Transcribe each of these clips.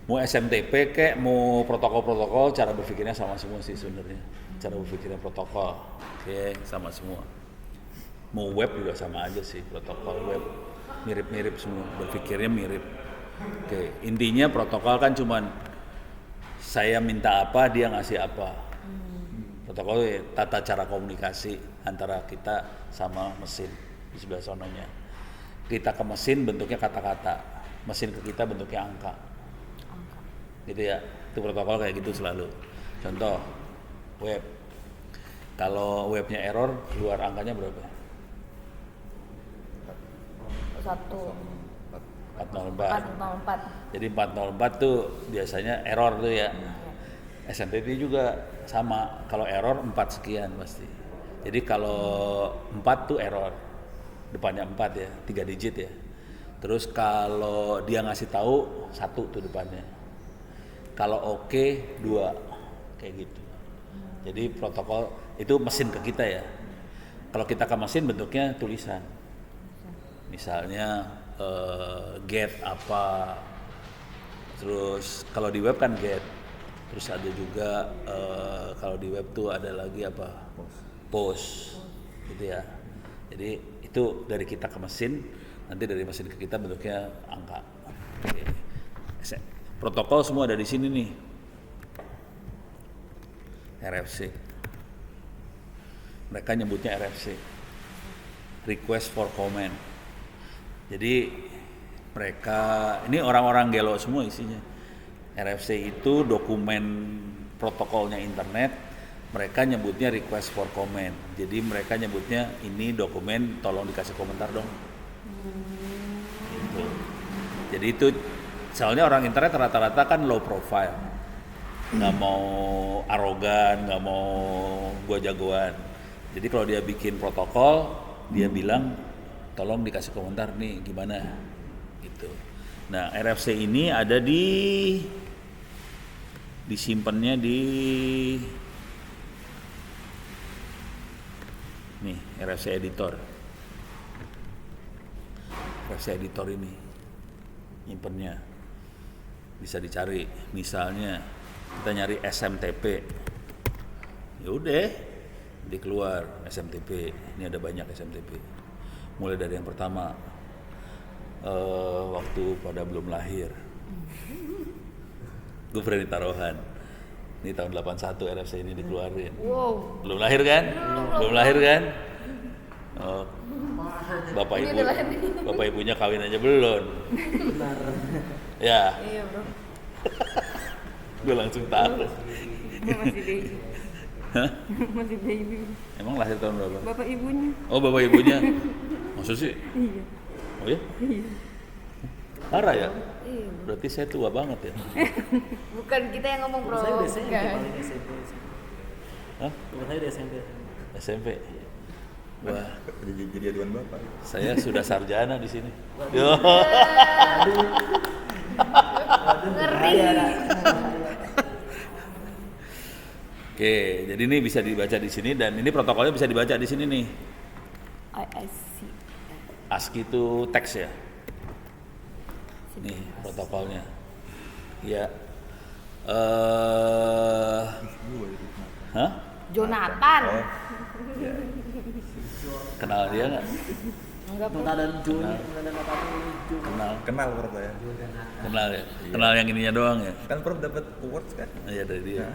Mau SMTP kek, mau protokol-protokol, cara berpikirnya sama semua sih sebenarnya. Cara berpikirnya protokol, oke, sama semua. Mau web juga sama aja sih, protokol web mirip-mirip semua, berpikirnya mirip. Oke, intinya protokol kan cuman saya minta apa, dia ngasih apa. Protokol ya, tata cara komunikasi antara kita sama mesin di sebelah sononya. Kita ke mesin bentuknya kata-kata, mesin ke kita bentuknya angka. Gitu ya, itu protokol kayak gitu selalu. Contoh web, kalau webnya error keluar angkanya berapa? 404. 404. Jadi 404 tuh biasanya error tuh ya. SMTP juga sama, kalau error 4 sekian pasti. Jadi kalau 4 tuh error, depannya 4 ya, 3 digit ya. Terus kalau dia ngasih tahu 1 tuh depannya. Kalau oke 2, kayak gitu. Jadi protokol itu mesin ke kita ya. Kalau kita ke mesin bentuknya tulisan. Misalnya get apa. Terus kalau di web kan get. Terus ada juga kalau di web tuh ada lagi apa? Post. Gitu ya. Jadi itu dari kita ke mesin, nanti dari mesin ke kita bentuknya angka. Oke. Protokol semua ada di sini nih. RFC. Mereka nyebutnya RFC. Request for comment. Jadi mereka, ini orang-orang gelo semua isinya. RFC itu dokumen protokolnya internet, mereka nyebutnya request for comment. Jadi mereka nyebutnya ini dokumen tolong dikasih komentar dong. Gitu. Jadi itu soalnya orang internet rata-rata kan low profile, nggak mau arogan, nggak mau gua jagoan. Jadi kalau dia bikin protokol, dia bilang tolong dikasih komentar nih gimana, gitu. Nah RFC ini ada disimpannya di nih RFC editor. RFC editor ini nyimpennya bisa dicari, misalnya kita nyari SMTP, ya udah di keluar SMTP. Ini ada banyak SMTP, mulai dari yang pertama waktu pada belum lahir, gue berani taruhan ini tahun 81 RFC ini dikeluarin. Wow. Belum lahir kan? Belum lahir kan? Oh, bapak ibunya kawin aja belum. Benar. Ya, Iya bro. gue langsung tahu. Gue masih baby. Hah? Masih baby. Emang lahir tahun berapa? Bapak ibunya. Oh, bapak ibunya. Maksud sih? Iya. Oh ya? Iya. Parah ya? Iya. Berarti saya tua banget ya? Bukan kita yang ngomong bro. Saya udah SMP Bukan. paling SMP. Hah? Teman saya udah SMP. SMP? Wah, Jadi aduan bapak. saya sudah sarjana di sini. Ngeri. Oke, jadi ini bisa dibaca di sini dan ini protokolnya bisa dibaca di sini nih. I see. ASCII itu teks ya. Nih protokolnya. Ya. Hah? Jonathan. Kenal dia nggak? Enggak bro. Nota dan Jun, Kenal. Nota dan apa tuh? Kenal. Kenal Prof ya. Kenal ya. Kenal yang ininya doang ya. Kan Prof dapat awards kan? Iya dari dia. Hah?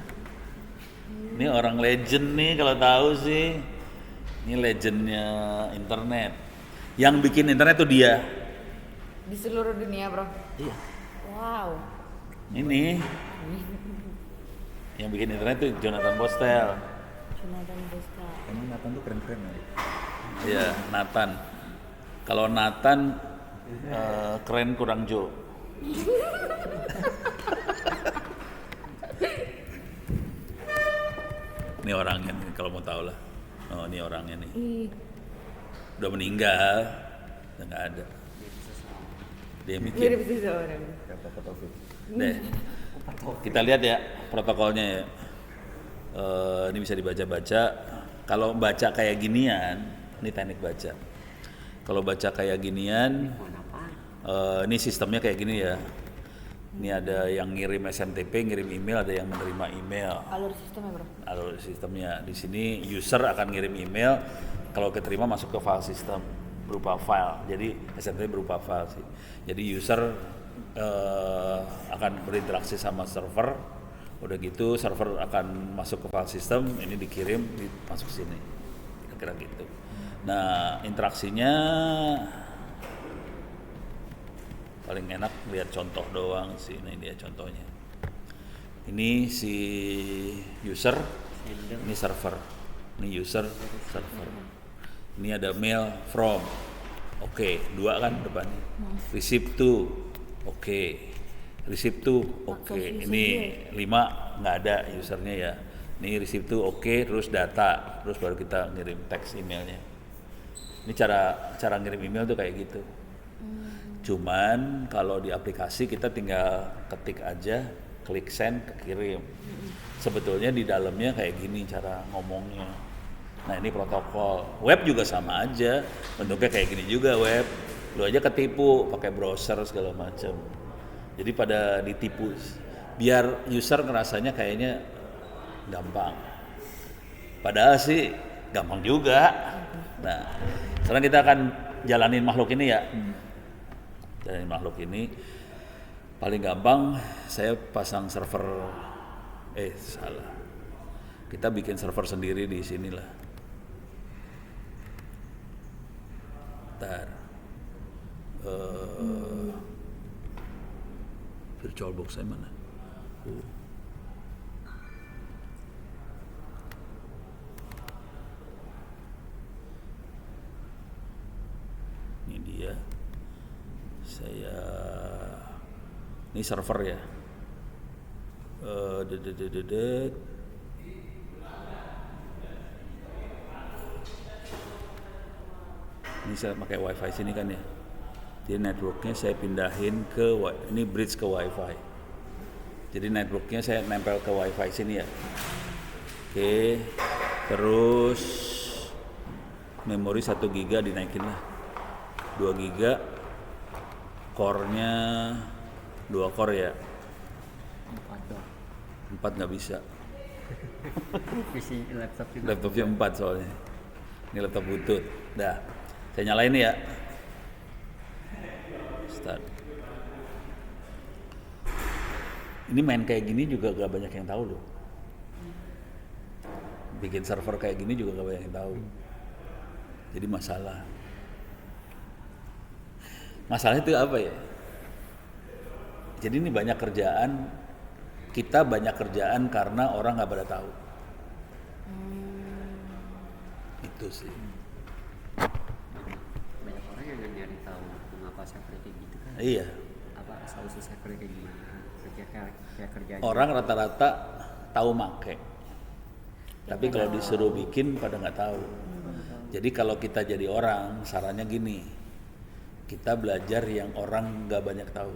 Ini orang legend nih kalau tahu sih. Ini legendnya internet. Yang bikin internet tuh dia. Di seluruh dunia bro. Iya. Wow. Ini. Yang bikin internet tuh Jonathan Postel. Jonathan Bosca. Emang Nathan tuh keren-keren ya. Iya, Nathan. Kalau Nathan keren kurang Jo. Ini orangnya nih kalau mau tahu lah. Oh, ini orangnya nih. Ih. Udah meninggal, udah nggak ada. Dia bikin. Mirip seseorang. Kata Pak Taufik. Deh, kita lihat ya protokolnya ya. Ini bisa dibaca-baca. Kalau baca kayak ginian, ini teknik baca. Kalau baca kayak ginian, ini sistemnya kayak gini ya. Ini ada yang ngirim SMTP, ngirim email, ada yang menerima email. Alur sistem ya bro? Alur sistemnya di sini user akan ngirim email, kalau keterima masuk ke file system berupa file. Jadi SMTP berupa file sih. Jadi user akan berinteraksi sama server. Udah gitu server akan masuk ke file system, ini dikirim masuk sini. Kira-kira gitu. Nah, interaksinya paling enak lihat contoh doang sih. Ini dia contohnya. Ini si user, ini server. Ini user, server. Ini ada mail from. Oke, 2 kan depannya. Receive to. Oke. Receive to. Oke. Ini 5 nggak ada usernya ya. Ini receive to oke, terus data, terus baru kita ngirim teks emailnya. Ini cara ngirim email tuh kayak gitu. Cuman kalau di aplikasi kita tinggal ketik aja, klik send, kirim. Sebetulnya di dalamnya kayak gini cara ngomongnya. Nah ini protokol. Web juga sama aja, bentuknya kayak gini juga web. Lu aja ketipu pakai browser segala macam. Jadi pada ditipu. Biar user ngerasanya kayaknya gampang. Padahal sih gampang juga. Nah, sekarang kita akan jalanin makhluk ini ya. Jalanin makhluk ini paling gampang saya pasang server salah. Kita bikin server sendiri di sinilah. Bentar. VirtualBox saya mana? Ini dia. Ini server ya. Ini saya pakai wifi sini kan ya. Jadi networknya saya pindahin ke ini bridge ke wifi. Jadi networknya saya nempel ke wifi sini ya. Oke. Terus memori 1 GB dinaikin lah. 2 GB. Core-nya 2 core ya. 4 nggak bisa. PC laptop juga. Laptopnya 4 soalnya. Ini laptop butut. Dah. Saya nyalain ya. Start. Ini main kayak gini juga gak banyak yang tahu loh. Bikin server kayak gini juga gak banyak yang tahu. Jadi masalahnya itu apa ya? Jadi ini banyak kerjaan, kita banyak kerjaan karena orang gak pada tahu. Itu sih. Banyak orang yang nggak nyari tahu mengapa server kayak gitu kan. Iya. Apa solusi server kayak gimana? Kerja Orang rata-rata tahu make. Tapi kalau disuruh bikin pada nggak tahu. Jadi kalau kita jadi orang, sarannya gini. Kita belajar yang orang nggak banyak tahu.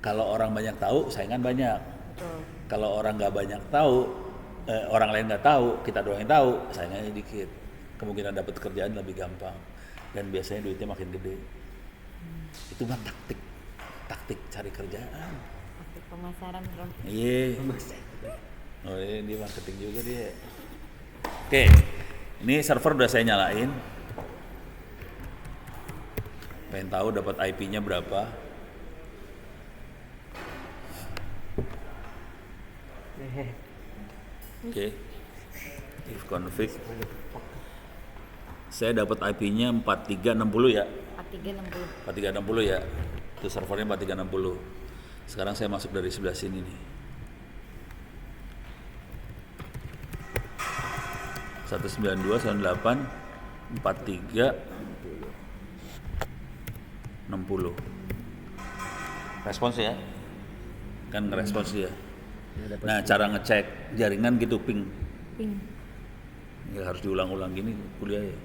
Kalau orang banyak tahu, saingan banyak. Kalau orang nggak banyak tahu, orang lain nggak tahu, kita doang yang tahu, saingannya dikit. Kemungkinan dapat kerjaan lebih gampang dan biasanya duitnya makin gede. Itu mah taktik cari kerjaan. Taktik pemasaran bro. Iya. Oh ini dia marketing juga dia. Oke, ini server udah saya nyalain. Pengen tahu dapat IP-nya berapa? Oke. If config. Saya dapat IP-nya 4360 ya. 4360. 4360 ya. Itu servernya 4360. Sekarang saya masuk dari sebelah sini nih. 192, 98, 43, 60. Respons ya? Kan ngerespons ya. Nah, cara ngecek jaringan gitu ping. Ya harus diulang-ulang gini kuliah ya.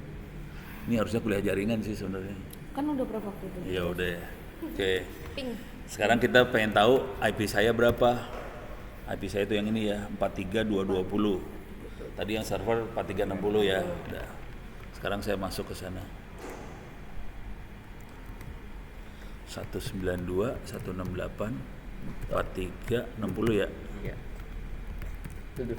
Ini harusnya kuliah jaringan sih sebenarnya. Kan udah berapa waktu itu? Ya udah ya. Oke. Ping. Sekarang kita pengen tahu IP saya berapa. IP saya itu yang ini ya, 43220. Tadi yang server 4360 ya. Udah. Sekarang saya masuk ke sana. 192, 168, 43, 60 ya. Iya. Tuh.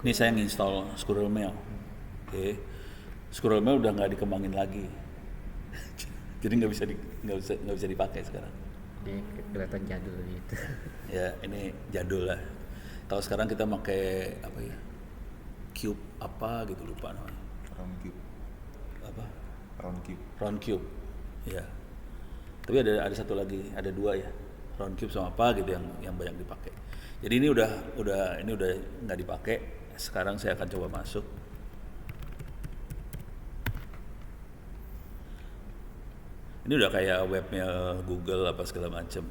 Ini saya nginstall Squirrel Mail. Oke. Squirrel Mail udah nggak dikembangin lagi. Jadi nggak bisa dipakai sekarang. Dia kelihatan jadul gitu. Ya ini jadul lah. Kalau sekarang kita pakai apa ya? Cube apa gitu, lupa namanya. Round cube. Apa? Round cube. Round cube. Ya. Tapi ada satu lagi, ada dua ya. Round cube sama apa gitu yang banyak dipakai. Jadi ini udah nggak dipakai. Sekarang saya akan coba masuk. Ini udah kayak webnya Google apa segala macem.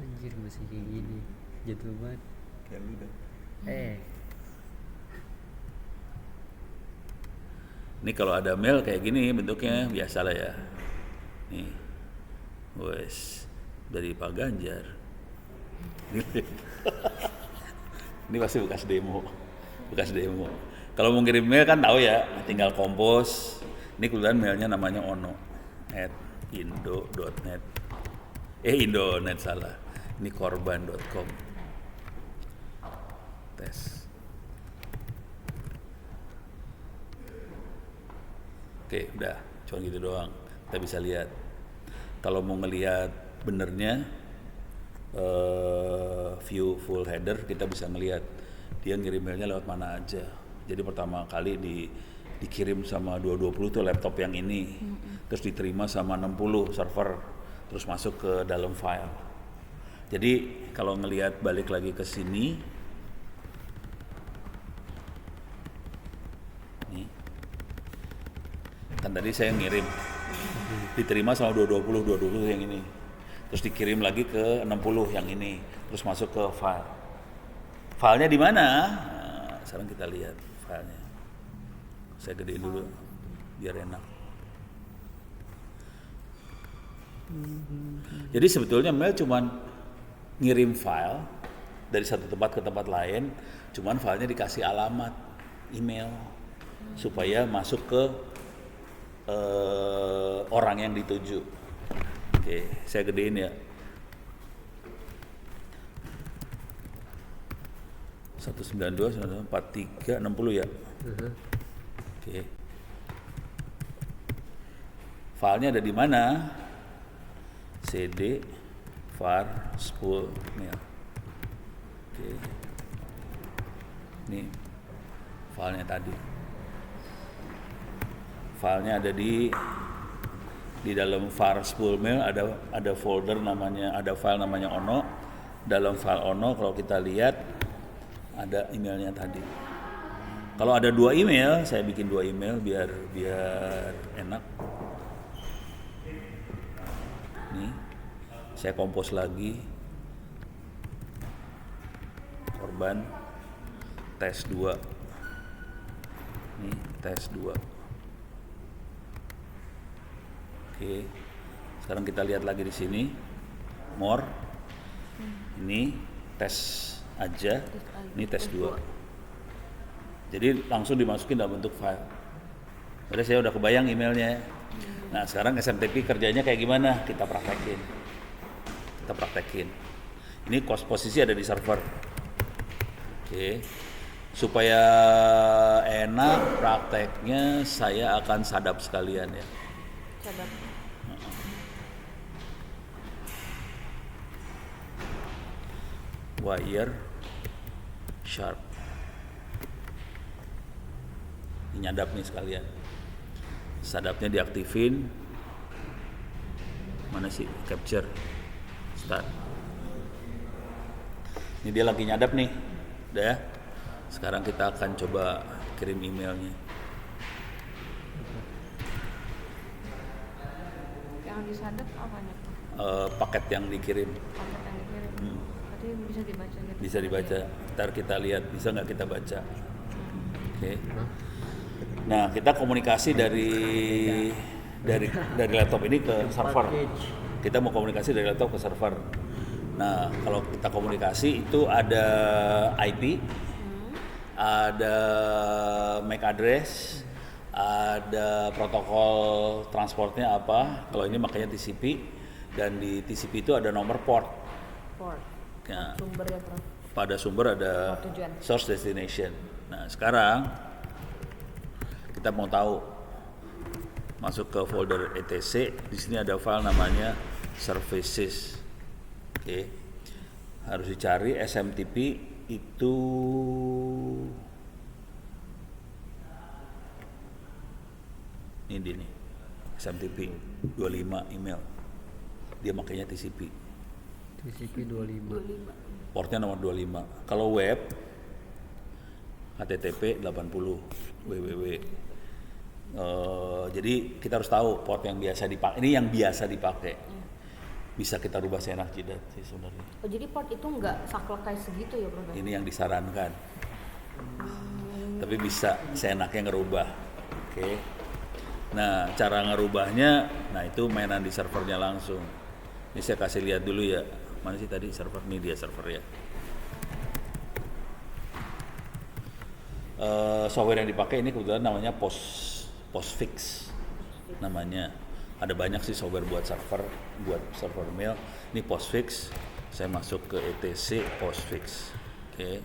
Anjir masih kayak gini. Jadul banget. Kayak lu dah. Ini kalau ada mail kayak gini bentuknya biasa lah ya. Nih, wes dari Pak Ganjar. Ini pasti bekas demo. Kalau mau ngirim mail kan tahu ya, tinggal kompos. Ini kebetulan mailnya namanya ono@indo.net. Indonet salah. Ini korban.com. Tes. Oke, udah, cuma gitu doang. Kita bisa lihat. Kalau mau ngelihat benernya view full header, kita bisa ngelihat dia ngirim mailnya lewat mana aja. Jadi pertama kali dikirim sama 220 tuh laptop yang ini, terus diterima sama 60 server, terus masuk ke dalam file. Jadi kalau ngelihat balik lagi ke sini, nih, kan tadi saya ngirim, diterima sama 220 yang ini, terus dikirim lagi ke 60 yang ini, terus masuk ke file. Filenya di mana? Nah, sekarang kita lihat filenya. Saya gedein dulu biar enak. Jadi sebetulnya mail cuman ngirim file dari satu tempat ke tempat lain, cuman filenya dikasih alamat email supaya masuk ke orang yang dituju. Oke, saya gedein ya. 192, 143, 60 ya. Oke. Filenya ada di mana? CD var spool mail. Oke. Ini filenya tadi. Filenya ada di dalam var spool mail, ada folder namanya, ada file namanya ono. Dalam file ono kalau kita lihat ada emailnya tadi. Kalau ada 2 email, saya bikin 2 email biar enak. Nih, saya kompos lagi. Korban tes 2. Nih, tes 2. Oke. Sekarang kita lihat lagi di sini. More. Ini tes aja. Ini tes 2. Jadi langsung dimasukin dalam bentuk file. Padahal saya udah kebayang emailnya. Nah sekarang SMTP kerjanya kayak gimana? Kita praktekin. Ini posisi ada di server. Oke. Supaya enak prakteknya, saya akan sadap sekalian ya. Sadap. Wire sharp. Nyadap nih sekalian. Sadapnya diaktifin. Mana sih? Capture. Start. Ini dia lagi nyadap nih. Udah ya. Sekarang kita akan coba kirim emailnya. Yang disadap apanya? Paket yang dikirim. Paket yang dikirim. Berarti bisa dibaca gitu. Bisa dibaca. Ntar kita lihat bisa nggak kita baca. Oke. Nah, kita komunikasi dari laptop ini ke server. Kita mau komunikasi dari laptop ke server. Nah, kalau kita komunikasi itu ada IP, ada MAC address, ada protokol transportnya apa. Kalau ini makanya TCP, dan di TCP itu ada nomor port. Port. Ya, Sumbernya Prof. pada sumber ada Port tujuan. source destination. Nah, sekarang kita mau tahu, masuk ke folder etc. Di sini ada file namanya services. Oke. Harus dicari SMTP itu ini nih. SMTP 25 email. Dia makanya TCP. TCP 25. Portnya nomor 25. Kalau web HTTP 80 www. Jadi kita harus tahu port yang biasa dipakai. Ini yang biasa dipakai. Bisa kita rubah seenak jidat sih sebenarnya. Oh, jadi port itu nggak saklek kayak segitu ya, Prof? Ini yang disarankan. Tapi bisa seenaknya ngerubah. Oke. Nah, cara ngerubahnya, nah itu mainan di servernya langsung. Ini saya kasih lihat dulu ya. Mana sih tadi server? Ini dia server ya. Software yang dipakai ini kebetulan namanya Postfix namanya. Ada banyak sih software buat server mail. Ini Postfix. Saya masuk ke etc Postfix. Oke.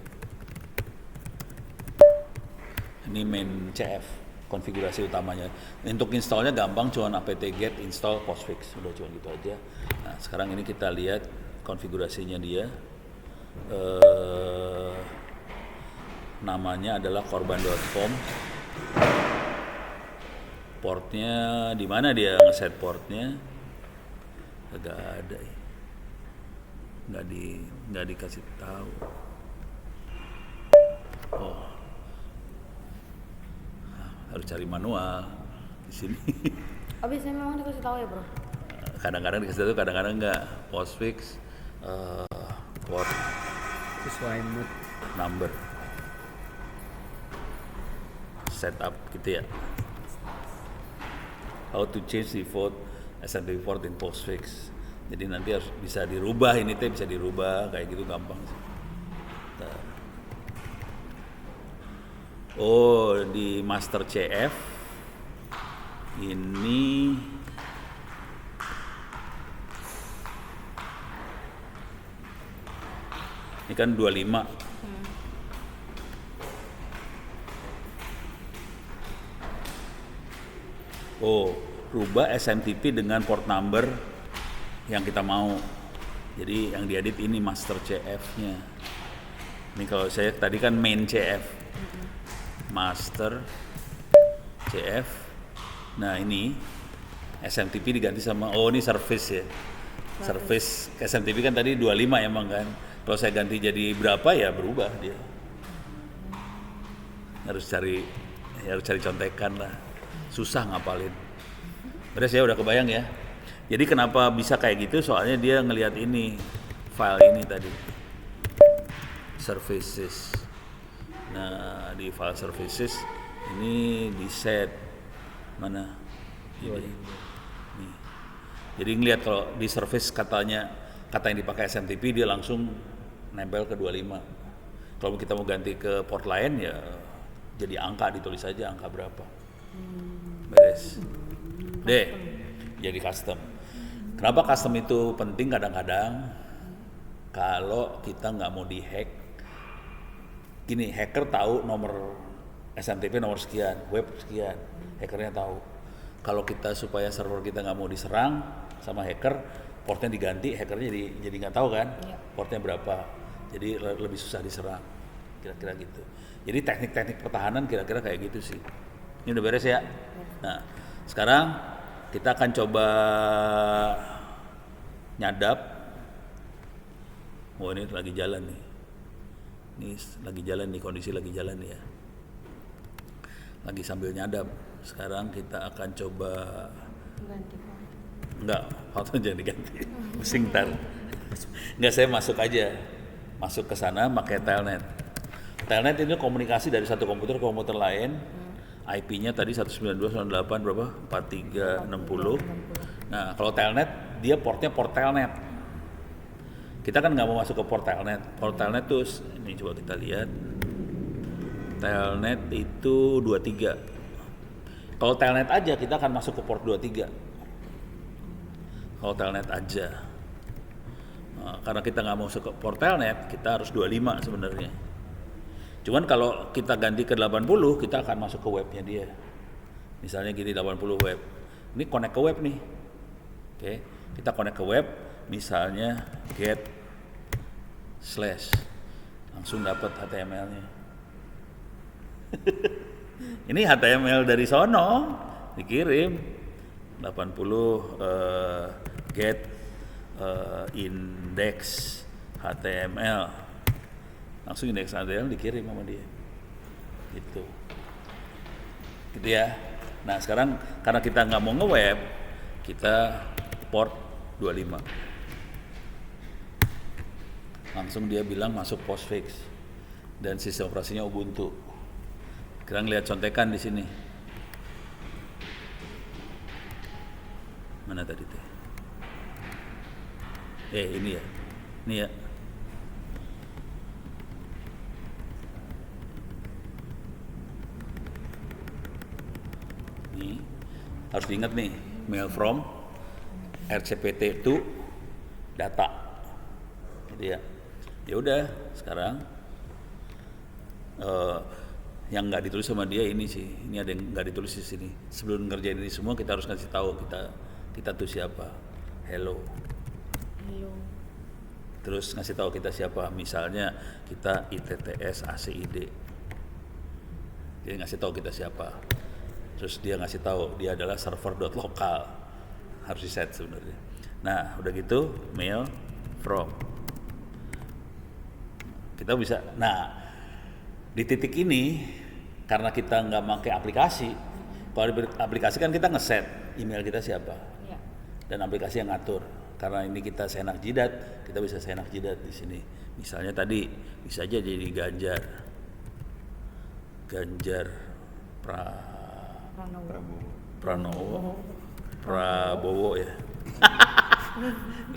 Ini main CF, konfigurasi utamanya. Untuk installnya gampang, cuma apt-get install Postfix. Udah cuma gitu aja. Nah, sekarang ini kita lihat konfigurasinya dia. Namanya adalah korban.com. Portnya di mana dia ngeset portnya? Agak ada ya. Nggak dikasih tahu. Oh. Harus cari manual di sini. Oh, biasanya memang dikasih tahu ya, Bro? Kadang-kadang dikasih tahu, kadang-kadang enggak. Postfix port Sesuai mood. number setup gitu ya. How to change default SMTP port in Postfix. Jadi nanti harus bisa dirubah, ini teh bisa dirubah kayak gitu, gampang sih. Bentar. Oh, di master CF ini kan 25. Oh, rubah SMTP dengan port number yang kita mau. Jadi yang diedit ini master CF-nya. Ini kalau saya tadi kan main CF. Master CF. Nah, ini SMTP diganti sama, oh ini service ya. Service SMTP kan tadi 25 emang kan. Kalau saya ganti jadi berapa ya berubah dia. Harus cari contekan lah. Susah ngapalin. Beres ya, udah kebayang ya. Jadi kenapa bisa kayak gitu? Soalnya dia ngelihat ini, file ini tadi. Services. Nah, di file services ini di set mana? Ini. Nih. Jadi ngelihat kalau di service kata yang dipakai SMTP dia langsung nempel ke 25. Kalau kita mau ganti ke port lain ya jadi angka, ditulis aja angka berapa. Beres. Deh, jadi custom. Kenapa custom itu penting kadang-kadang? Kalau kita nggak mau dihack, gini, hacker tahu nomor SMTP nomor sekian, web sekian, hackernya tahu. Kalau kita supaya server kita nggak mau diserang sama hacker, portnya diganti, hackernya jadi nggak tahu kan, portnya berapa, jadi lebih susah diserang, kira-kira gitu. Jadi teknik-teknik pertahanan kira-kira kayak gitu sih. Ini udah beres ya. Nah, sekarang kita akan coba nyadap. Oh, ini lagi jalan nih. Ini lagi jalan nih, kondisi lagi jalan nih ya. Lagi sambil nyadap. Sekarang kita akan coba Ganti Pak. enggak, foto jangan diganti. Pusing ntar. Enggak, saya masuk aja. Masuk ke sana pakai telnet. Telnet ini komunikasi dari satu komputer ke komputer lain. IP-nya tadi 192.168 berapa? 4360. Nah, kalau telnet dia portnya port telnet. Kita kan nggak mau masuk ke port telnet. Port telnet tuh ini coba kita lihat. Telnet itu 23. Kalau telnet aja kita akan masuk ke port 23. Kalau telnet aja. Nah, karena kita nggak mau masuk ke port telnet, kita harus 25 sebenarnya. Cuman kalau kita ganti ke 80, kita akan masuk ke webnya dia. Misalnya gini 80 web. Ini connect ke web nih. Oke, kita connect ke web, misalnya get slash. Langsung dapat HTML-nya. Ini HTML dari sono dikirim 80 get index HTML, langsung indeks HTML dikirim sama dia gitu ya. Nah sekarang karena kita nggak mau nge-web, kita port 25, langsung dia bilang masuk postfix dan sistem operasinya Ubuntu. Kita lihat contekan di sini. Mana tadi teh? Ini ya. Ini ya. Ini harus diingat nih, mail from RCPT to data. Gitu ya. Ya udah, sekarang yang nggak ditulis sama dia ini sih, ini ada yang nggak ditulis di sini. Sebelum ngerjain ini semua kita harus ngasih tahu kita tuh siapa. Hello. Terus ngasih tahu kita siapa. Misalnya kita ITTS ACID. Dia ngasih tahu kita siapa. Terus dia ngasih tahu dia adalah server.local. Harus di set sebenarnya. Nah udah gitu mail from. Kita bisa. Nah di titik ini karena kita nggak pakai aplikasi, kalau di aplikasi kan kita ngeset email kita siapa, Ya. dan aplikasi yang ngatur. Karena ini kita seenak jidat, kita bisa seenak jidat di sini. Misalnya tadi bisa aja jadi Ganjar Prabowo ya.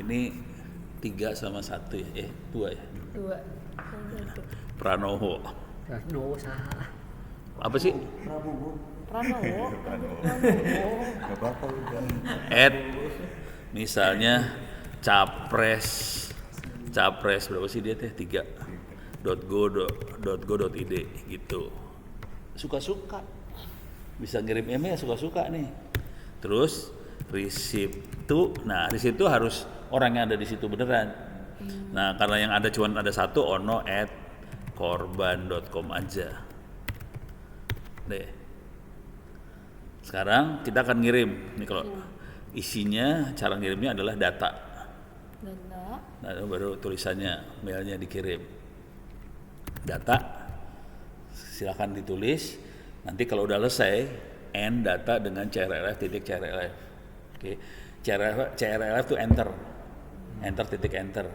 Ini 3 sama 1 ya, 2 ya. 2. Pranowo. No, salah. Apa sih? Pranowo. Gak apa-apa udah. Misalnya capres berapa sih dia teh? 3.go.id gitu. Suka-suka. Bisa ngirim email suka-suka nih. Terus receipt itu harus orang yang ada di situ beneran. Nah, karena yang ada cuman ada satu, ono@korban.com aja. Deh. Sekarang kita akan ngirim. Nih kalau isinya, cara ngirimnya adalah data. Nah, baru tulisannya, mailnya dikirim. Data, silakan ditulis. Nanti kalau udah selesai, end data dengan CRLF. Oke. CRLF itu enter titik-enter.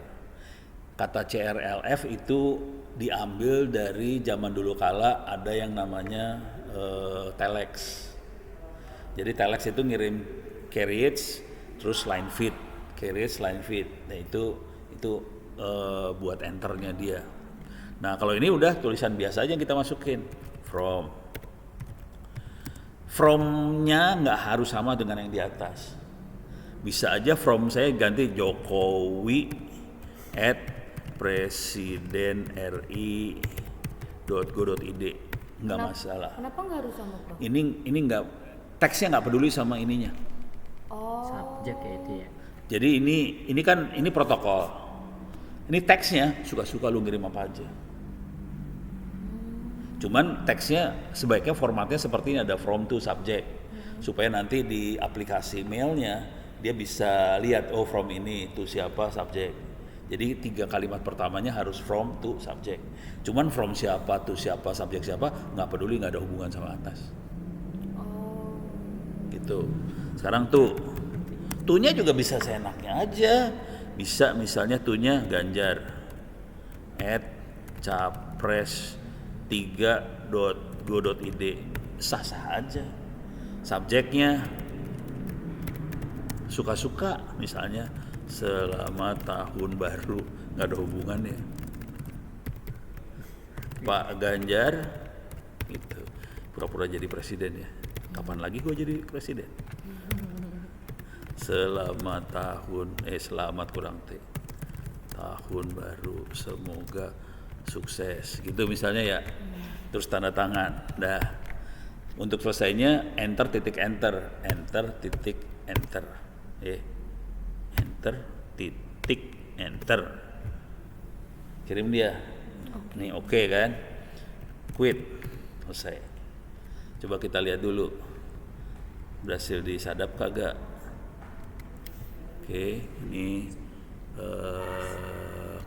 Kata CRLF itu diambil dari zaman dulu kala ada yang namanya telex. Jadi telex itu ngirim carriage terus line feed. Nah itu buat enternya dia. Nah kalau ini udah tulisan biasa aja yang kita masukin From-nya nggak harus sama dengan yang di atas. Bisa aja from saya ganti jokowi@presidenri.go.id, nggak masalah. Kenapa nggak harus sama, Bro? Ini nggak, teksnya nggak peduli sama ininya. Oh. Subjek ya itu ya. Jadi ini protokol. Ini teksnya suka-suka lu ngirim apa aja. Cuman teksnya sebaiknya formatnya seperti ini, ada from to subject, supaya nanti di aplikasi mailnya dia bisa lihat from ini to siapa subject. Jadi 3 kalimat pertamanya harus from to subject. Cuman from siapa to siapa subject siapa nggak peduli, nggak ada hubungan sama atas. Oh. Gitu. Sekarang to-nya juga bisa seenaknya aja. Bisa misalnya to-nya Ganjar @capres 3.go.id, sah-sah aja. Subjeknya suka-suka, misalnya Selamat tahun baru, nggak ada hubungannya. Pak Ganjar, gitu. Pura-pura jadi presiden ya. Kapan lagi gue jadi presiden? Selamat kurang T. Tahun baru, semoga sukses. Gitu misalnya ya. Terus tanda tangan. Dah. Untuk selesainya enter titik enter. Enter titik enter. Enter titik enter. Kirim dia. Nih oke kan? Quit. Selesai. Coba kita lihat dulu. Berhasil disadap kagak? Oke, ini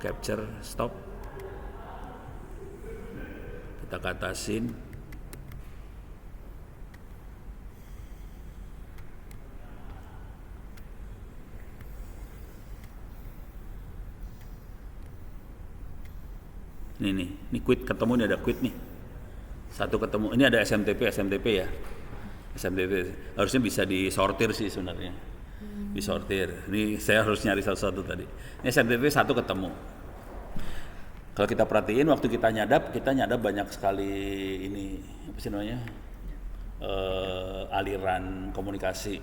capture stop. Kita katasin. Ini quit ketemu, ini ada quit nih. Satu ketemu, ini ada SMTP ya. SMTP harusnya bisa disortir sih sebenarnya. Disortir. Ini saya harus nyari satu-satu tadi. Ini SMTP satu ketemu. Kalau kita perhatiin waktu kita nyadap banyak sekali ini apa sih namanya? Aliran komunikasi.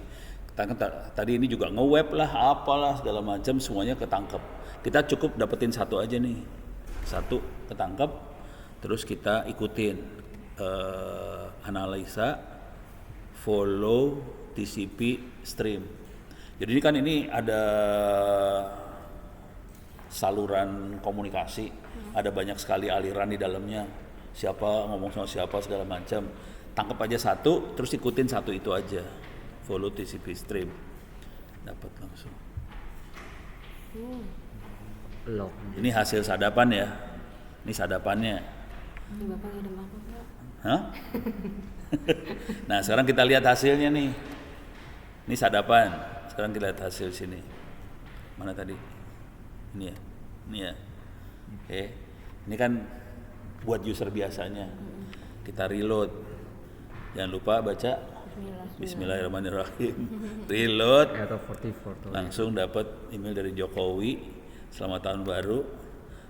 Tadi ini juga nge-web lah, apalah segala macam, semuanya ketangkep. Kita cukup dapetin satu aja nih. Satu ketangkep, terus kita ikutin analisa, follow, TCP, stream. Jadi ini kan ini ada saluran komunikasi, ada banyak sekali aliran di dalamnya. Siapa ngomong sama siapa segala macam. Tangkap aja satu, terus ikutin satu itu aja. Follow, TCP, stream. Dapat langsung. Lock. Ini hasil sadapan ya. Ini sadapannya. Ini Bapak ada makan nggak? Hah? Nah sekarang kita lihat hasilnya nih. Ini sadapan. Sekarang kita lihat hasil sini. Mana tadi? Ini ya. Ini ya. Oke. Ini kan buat user biasanya. Kita reload. Jangan lupa baca Bismillahirrahmanirrahim. Reload. Atau 44 tuh. Langsung dapat email dari Jokowi. Selamat tahun baru.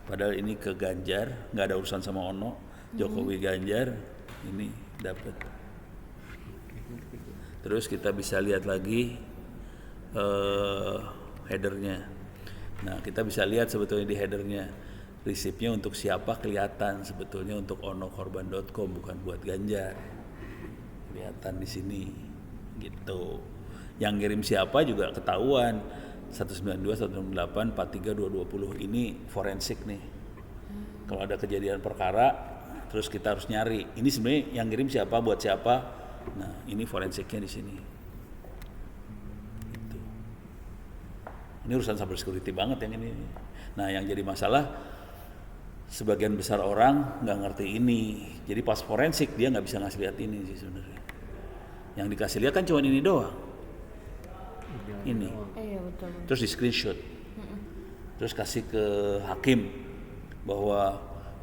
Padahal ini ke Ganjar, nggak ada urusan sama Ono. Jokowi Ganjar, ini dapat. Terus kita bisa lihat lagi headernya. Nah kita bisa lihat sebetulnya di headernya resipnya untuk siapa kelihatan sebetulnya untuk onokorban.com bukan buat Ganjar. Kelihatan di sini, gitu. Yang ngirim siapa juga ketahuan. 192, 168, 43, 220 ini forensik nih. Kalau ada kejadian perkara, terus kita harus nyari. Ini sebenarnya yang ngirim siapa, buat siapa. Nah, ini forensiknya di sini. Gitu. Ini urusan cyber security banget yang ini. Nah, yang jadi masalah sebagian besar orang nggak ngerti ini. Jadi pas forensik dia nggak bisa ngasih lihat ini sih sebenarnya. Yang dikasih lihat kan cuma ini doang. Ini. Iya betul. Terus di screenshot. Terus kasih ke hakim bahwa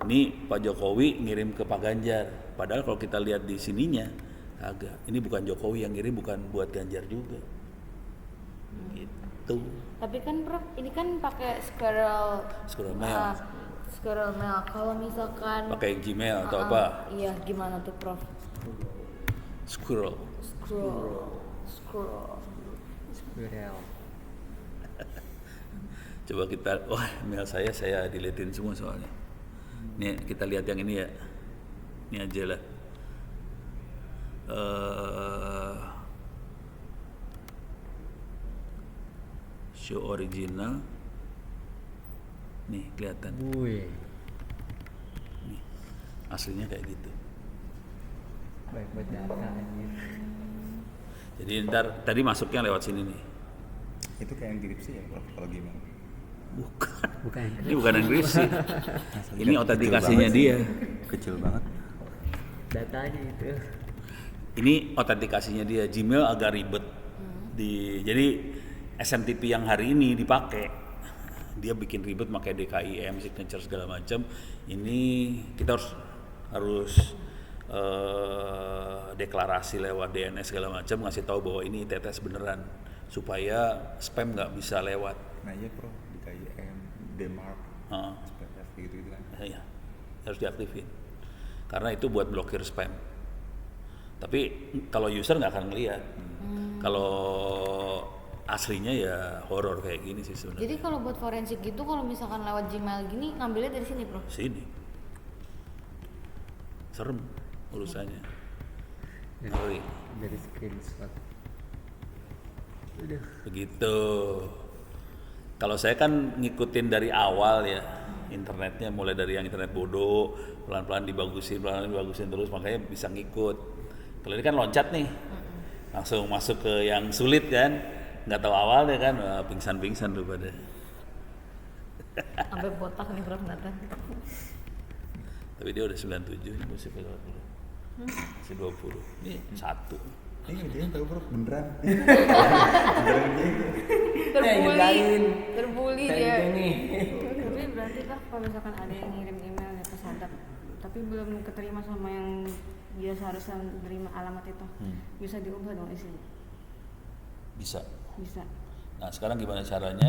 ini Pak Jokowi ngirim ke Pak Ganjar. Padahal kalau kita lihat di sininya agak ini bukan Jokowi yang ngirim, bukan buat Ganjar juga. Gitu. Tapi kan Prof, ini kan pakai squirrel Mail. Squirrel mail. Kalau misalkan Pakai Gmail atau apa? Iya, gimana tuh Prof? Squirrel. Scroll. Squirrel. Coba kita, mail saya deletein semua soalnya. Nih kita lihat yang ini ya. Ini aja lah. Show original. Nih kelihatan. Wih. Nih, aslinya kayak gitu. Baik buat data anjir. Jadi ntar tadi masuknya lewat sini nih. Itu kayak enkripsi ya kalau gimana? Bukan. Ini bukan enkripsi. Ini autentikasinya dia. Kecil banget. Datanya itu. Ini autentikasinya dia. Gmail agak ribet. Jadi SMTP yang hari ini dipakai, dia bikin ribet pakai DKIM, signature segala macam. Ini kita harus deklarasi lewat DNS segala macam, ngasih tahu bahwa ini ITTS beneran supaya spam nggak bisa lewat. Nah iya bro, di KIM, Denmark, SPF gitu kan. Ya, harus diaktifin karena itu buat blokir spam. Tapi kalau user nggak akan ngelihat. Kalau aslinya ya horor kayak gini sih sebenarnya. Jadi kalau buat forensik gitu, kalau misalkan lewat Gmail gini, ngambilnya dari sini, bro? Sini serem urusannya. Dan Ngeri. dari screenshot. Udah. Begitu. Kalau saya kan ngikutin dari awal ya, internetnya mulai dari yang internet bodoh, pelan-pelan dibagusin terus, makanya bisa ngikut. Kalau ini kan loncat nih, langsung masuk ke yang sulit kan, nggak tahu awalnya kan, wah, pingsan tuh pada. Sampai botak nih, bro, Nathan. Tapi dia udah 97, ini masih 20. Masih 20. Ini satu. Ini dia tahu bro, beneran. Terbuli Tadi dia. nih. Tapi berarti lah kalau misalkan ada yang ngirim email ya ke Sadap, tapi belum keterima sama yang dia seharusnya menerima alamat itu, bisa diubah dong isinya? Bisa. Bisa. Nah sekarang gimana caranya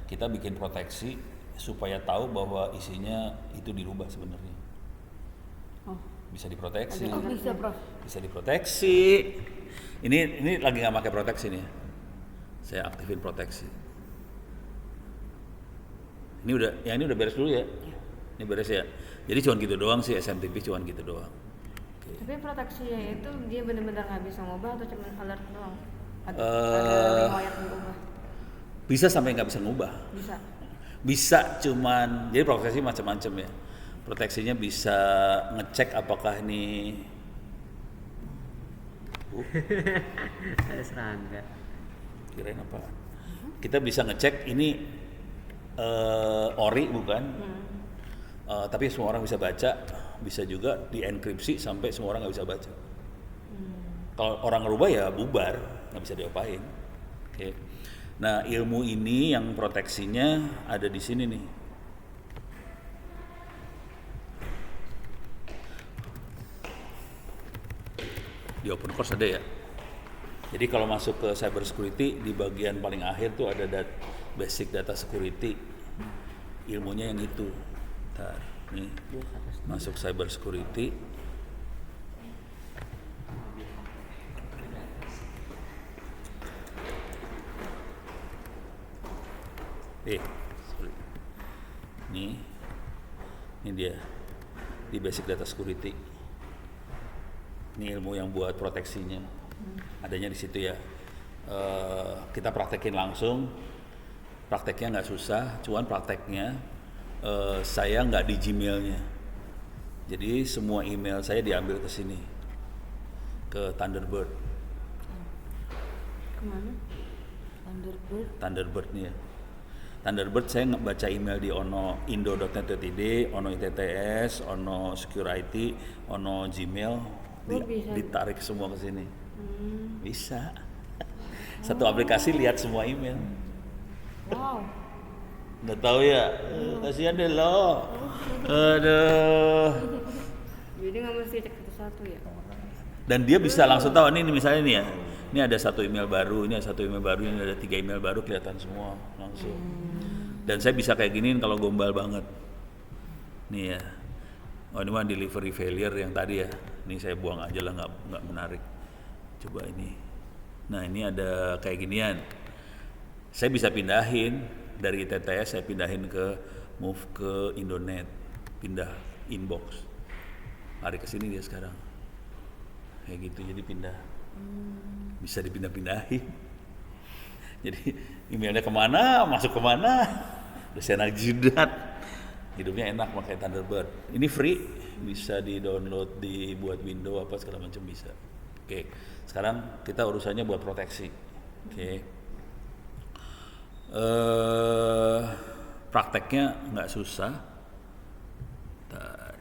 kita bikin proteksi supaya tahu bahwa isinya itu dirubah sebenarnya. Oh, Bisa diproteksi. Oh, bisa, bro. Bisa diproteksi. Ini lagi nggak pakai proteksi nih. Saya aktifin proteksi. Ini udah beres dulu ya. Ini beres ya. Jadi cuman gitu doang sih, SMTP cuman gitu doang. Oke. tapi proteksinya itu dia benar-benar nggak bisa ngubah atau cuma alert doang? Ada riwayat diubah? Bisa sampai nggak bisa ngubah. Bisa. Bisa cuman, jadi proteksi macam-macam ya. Proteksinya bisa ngecek apakah ini Ada serangga. kirain apa? Kita bisa ngecek ini ori bukan? Tapi semua orang bisa baca, bisa juga dienkripsi sampai semua orang nggak bisa baca. Kalau orang ngerubah ya bubar, nggak bisa diapain. Oke. Nah ilmu ini yang proteksinya ada di sini nih. Di open course ada ya. Jadi kalau masuk ke cyber security di bagian paling akhir tuh ada basic data security. Ilmunya yang itu. Bentar, nih masuk cyber security. Sorry. Ini dia di basic data security. Ini ilmu yang buat proteksinya, adanya di situ ya. Kita praktekin langsung, prakteknya nggak susah, cuman prakteknya saya nggak di Gmailnya. Jadi semua email saya diambil ke sini, ke Thunderbird. Kemana? Thunderbird nih ya. Thunderbird saya baca email di ono indo.net.id, ono ITTS, ono Secure IT, ono Gmail, bisa. ditarik semua ke sini. Bisa. Satu aplikasi lihat semua email. Wow. Nggak tahu ya, kasihan deh lo. Aduh. Jadi nggak mesti cek satu-satu ya? Dan dia bisa langsung tahu ini misalnya nih ya. Ini ada satu email baru, ini ada satu email baru, ini ada 3 email baru, kelihatan semua langsung. Dan saya bisa kayak giniin kalau gombal banget. Nih ya. Oh ini mah delivery failure yang tadi ya. Ini saya buang aja lah, nggak menarik. Coba ini. Nah ini ada kayak ginian. Saya bisa pindahin dari ITTS, saya pindahin ke move ke Indonet, pindah inbox. Lari ke sini dia sekarang. Kayak gitu jadi pindah. Bisa dipindah-pindahin. Jadi emailnya kemana, masuk kemana, udah saya enak jidat. Hidupnya enak pakai Thunderbird. Ini free, bisa di-download, dibuat Windows apa segala macam bisa. Oke, sekarang kita urusannya buat proteksi. Oke. Prakteknya nggak susah. Bentar,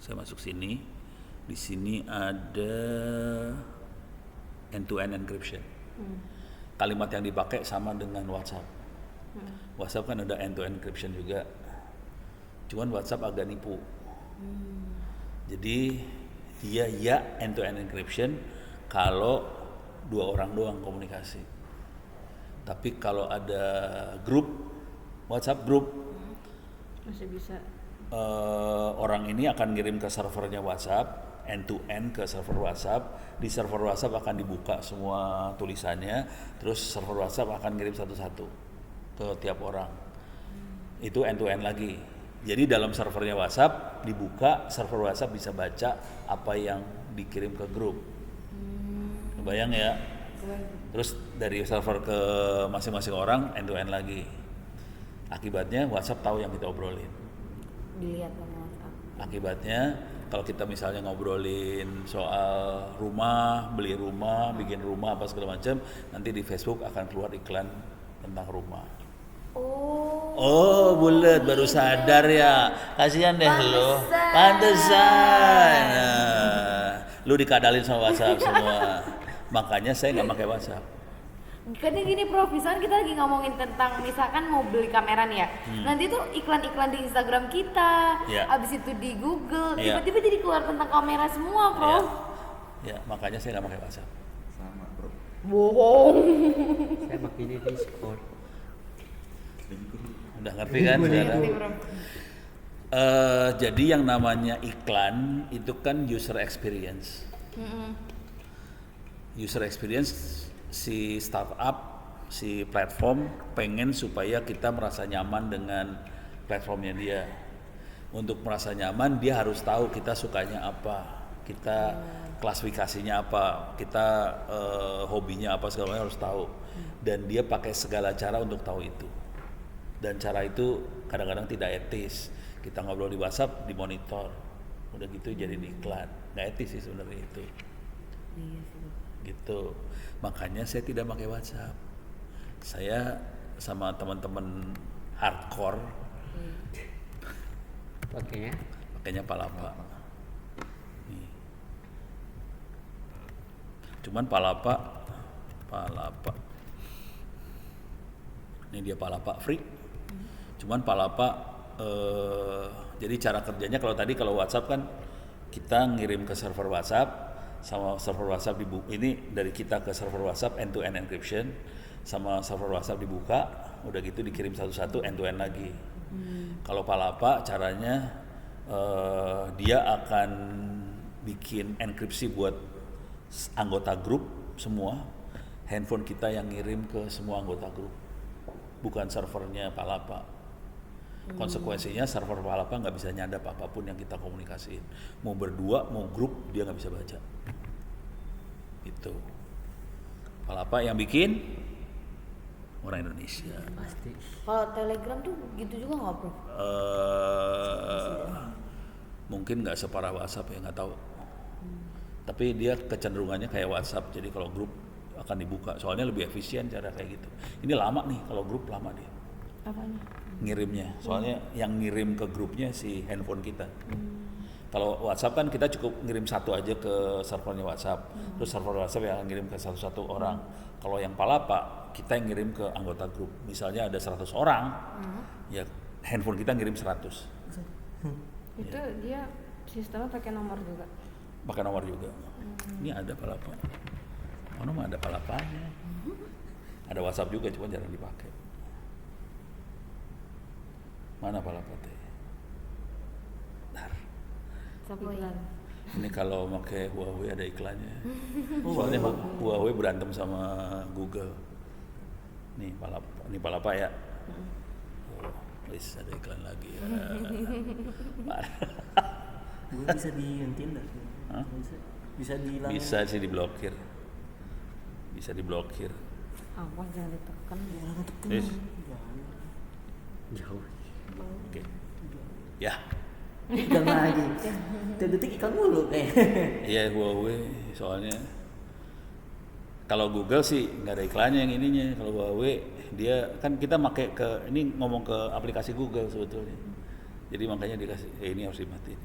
saya masuk sini. Di sini ada end-to-end encryption. Kalimat yang dipakai sama dengan WhatsApp. WhatsApp kan ada end-to-end encryption juga. Cuman WhatsApp agak nipu. Jadi dia ya end-to-end encryption kalau 2 orang doang komunikasi. Tapi kalau ada grup, WhatsApp grup, Masih bisa. orang ini akan ngirim ke servernya WhatsApp, end-to-end ke server WhatsApp. Di server WhatsApp akan dibuka semua tulisannya, terus server WhatsApp akan ngirim satu-satu ke tiap orang. Itu end-to-end lagi. Jadi dalam servernya WhatsApp dibuka, server WhatsApp bisa baca apa yang dikirim ke grup. Kebayang ya? Terus dari server ke masing-masing orang end-to-end lagi. Akibatnya WhatsApp tahu yang kita obrolin. Dilihat sama WhatsApp. Akibatnya kalau kita misalnya ngobrolin soal rumah, beli rumah, bikin rumah apa segala macam, nanti di Facebook akan keluar iklan tentang rumah. Oh, bulat baru sadar ya. Kasihan deh lo. Pantesan. Nah, lu dikadalin sama WhatsApp semua. Makanya saya nggak pakai WhatsApp. Kadang gini Prof, misalkan kita lagi ngomongin tentang misalkan mau beli kamera nih ya, nanti tuh iklan-iklan di Instagram kita, Ya. abis itu di Google, Ya. tiba-tiba jadi keluar tentang kamera semua Prof. Ya, makanya saya nggak pakai WhatsApp. Sama bro. Bohong. Saya makanya Discord. Udah ngerti kan sekarang? Jadi yang namanya iklan itu kan user experience. User experience si startup, si platform pengen supaya kita merasa nyaman dengan platformnya dia. Untuk merasa nyaman dia harus tahu kita sukanya apa, kita klasifikasinya apa, kita hobinya apa, segala macam harus tahu. Dan dia pakai segala cara untuk tahu itu. Dan cara itu kadang-kadang tidak etis. Kita ngobrol di WhatsApp dimonitor, udah gitu jadi iklan, nggak etis sih sebenarnya itu. Iya sih. Gitu. Makanya saya tidak pakai WhatsApp. Saya sama teman-teman hardcore pakainya Palapa. Nih. Cuman Palapa. Ini dia Palapa free. Cuman Palapa jadi cara kerjanya kalau WhatsApp kan kita ngirim ke server WhatsApp, sama server WhatsApp ini dari kita ke server WhatsApp end-to-end encryption, sama server WhatsApp dibuka, udah gitu dikirim satu-satu end-to-end lagi. Kalau Palapa caranya dia akan bikin enkripsi buat anggota grup semua, handphone kita yang ngirim ke semua anggota grup, bukan servernya Palapa. Konsekuensinya server Palapa nggak bisa nyadap apapun yang kita komunikasiin. Mau berdua, mau grup, dia nggak bisa baca. Itu. Palapa yang bikin orang Indonesia. Pasti. Kalau Telegram tuh gitu juga nggak Prof? Mungkin nggak separah WhatsApp ya, nggak tahu. Tapi dia kecenderungannya kayak WhatsApp. Jadi kalau grup akan dibuka. Soalnya lebih efisien cara kayak gitu. Ini lama nih, kalau grup lama dia. Apanya? Ngirimnya, soalnya yang ngirim ke grupnya si handphone kita. Kalau WhatsApp kan kita cukup ngirim satu aja ke servernya WhatsApp, terus server WhatsApp yang ngirim ke satu-satu orang. Kalau yang Palapa kita yang ngirim ke anggota grup, misalnya ada 100 orang, ya handphone kita ngirim 100. Itu dia sistemnya pakai nomor juga. Pakai nomor juga. Ini ada Palapa. Mana mah ada Palapanya. Ada WhatsApp juga, cuma jarang dipakai. Mana Palapa teh? Bentar. Iklan. Ini kalau pakai Huawei ada iklannya. Soalnya Huawei berantem sama Google. Nih Palapa ya. Oh, wis ada iklan lagi ya. Gue bisa dihentiin nggak? Hah? Bisa dihilangin? Bisa sih diblokir. Bisa diblokir. Awas jangan ditekan. Wis. Jauh. Oke. Ya. Iklan lagi. Tiap detik iklan mulu kayak. Iya Huawei soalnya. Kalau Google sih nggak ada iklannya yang ininya. Kalau Huawei dia kan kita pakai ke ini ngomong ke aplikasi Google sebetulnya. Jadi makanya dikasih ini harus dimatiin.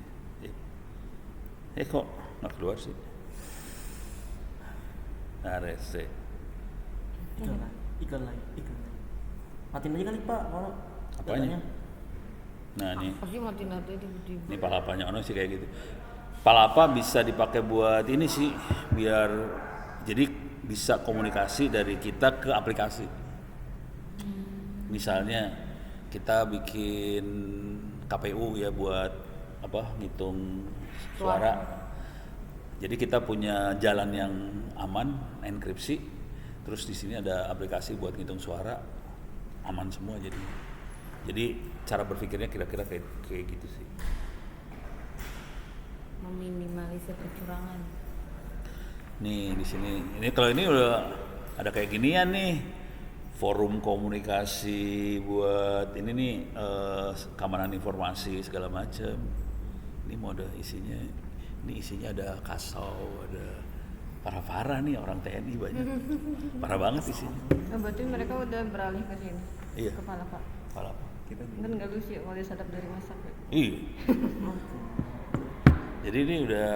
Kok nggak keluar sih? Nah, rese. Iklan lagi. Matiin aja kali Pak, kalau Apanya? datanya. Nah nih, Pasti mati nanti di ini Palapanya ono sih kayak gitu. Palapa bisa dipakai buat ini sih, biar jadi bisa komunikasi dari kita ke aplikasi. Misalnya kita bikin KPU ya buat ngitung suara. Jadi kita punya jalan yang aman, enkripsi. Terus di sini ada aplikasi buat ngitung suara, aman semua jadi. Jadi cara berpikirnya kira-kira kayak gitu sih. Meminimalisir kecurangan. Nih di sini, ini kalau ini udah ada kayak ginian nih, forum komunikasi buat ini nih keamanan informasi segala macam. Ini mode isinya, ini isinya ada kasau, ada parah-parah nih orang TNI banyak, parah banget isinya. Berarti mereka udah beralih ke sini. Iya. Ke Palapa. Palapa. Kita Kan nggak lucu ya kalau disadap dari masak ya. Iya. Jadi ini udah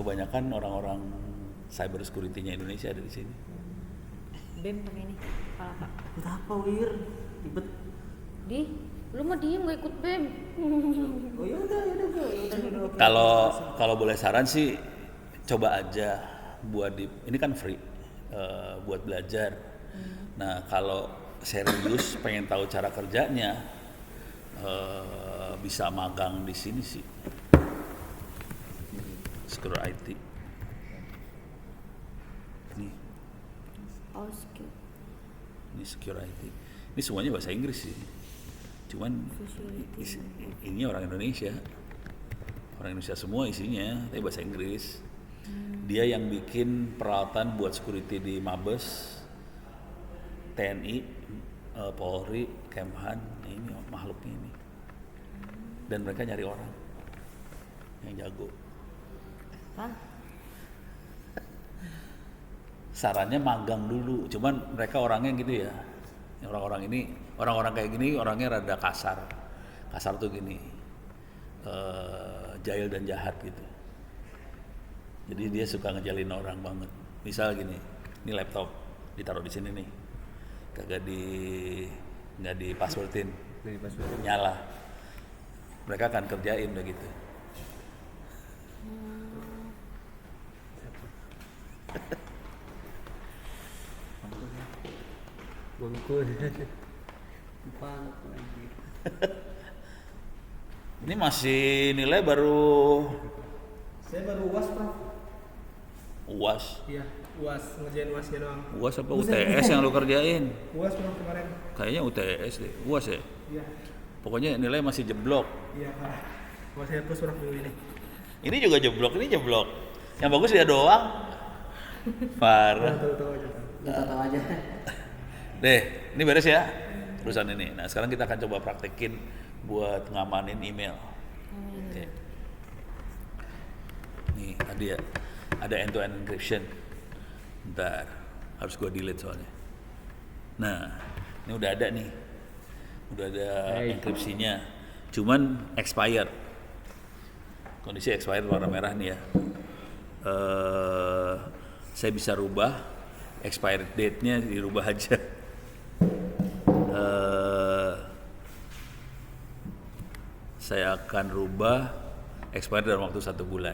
kebanyakan orang-orang cyber security-nya Indonesia ada di sini. BEM pakai ini, Palapa. Enggak apa Wir, ribet. Lu mah diem gak ikut BEM. Oh ya udah. Kalau boleh saran sih coba aja buat ini kan free buat belajar. Nah kalau serius pengen tahu cara kerjanya bisa magang di sini sih. Secure IT. Nih. Oh, skill. Ini Secure IT. Ini semuanya bahasa Inggris sih. Cuman ini orang Indonesia. Orang Indonesia semua isinya, tapi bahasa Inggris. Dia yang bikin peralatan buat security di Mabes, TNI, Polri, Kemhan, ini makhluknya ini. Dan mereka nyari orang yang jago. Hah? Sarannya magang dulu, cuman mereka orangnya gitu ya. Orang-orang ini, orang-orang kayak gini orangnya rada kasar. Kasar tuh gini, jahil dan jahat gitu. Jadi dia suka ngejalin orang banget. Misal gini, ini laptop ditaruh di sini nih, nggak di passwordin, nyala. Mereka akan kerjain begitu. Bungkul. Ini masih nilai baru Saya baru UAS, Prof. UAS. Iya, UAS, ngerjain UASnya doang. UAS apa UTS yang lu kerjain? UAS Prof kemarin. Kayaknya UTS deh. UAS ya. Iya. Pokoknya nilai masih jeblok. Iya, parah. UAS saya terus Prof minggu ini. Ini juga jeblok, ini jeblok. Yang bagus dia doang. Parah. Tahu-tahu aja. Tahu aja. Deh, ini beres ya urusan ini. Nah sekarang kita akan coba praktekin buat ngamanin email. Oke. Nih tadi ya ada end-to-end encryption. Bentar, harus gua delete soalnya. Nah, ini udah ada nih, udah ada enkripsinya. Cuman expired. Kondisi expired warna merah nih ya. Saya bisa rubah expired date-nya, dirubah aja. Saya akan rubah expired dalam waktu 1 bulan,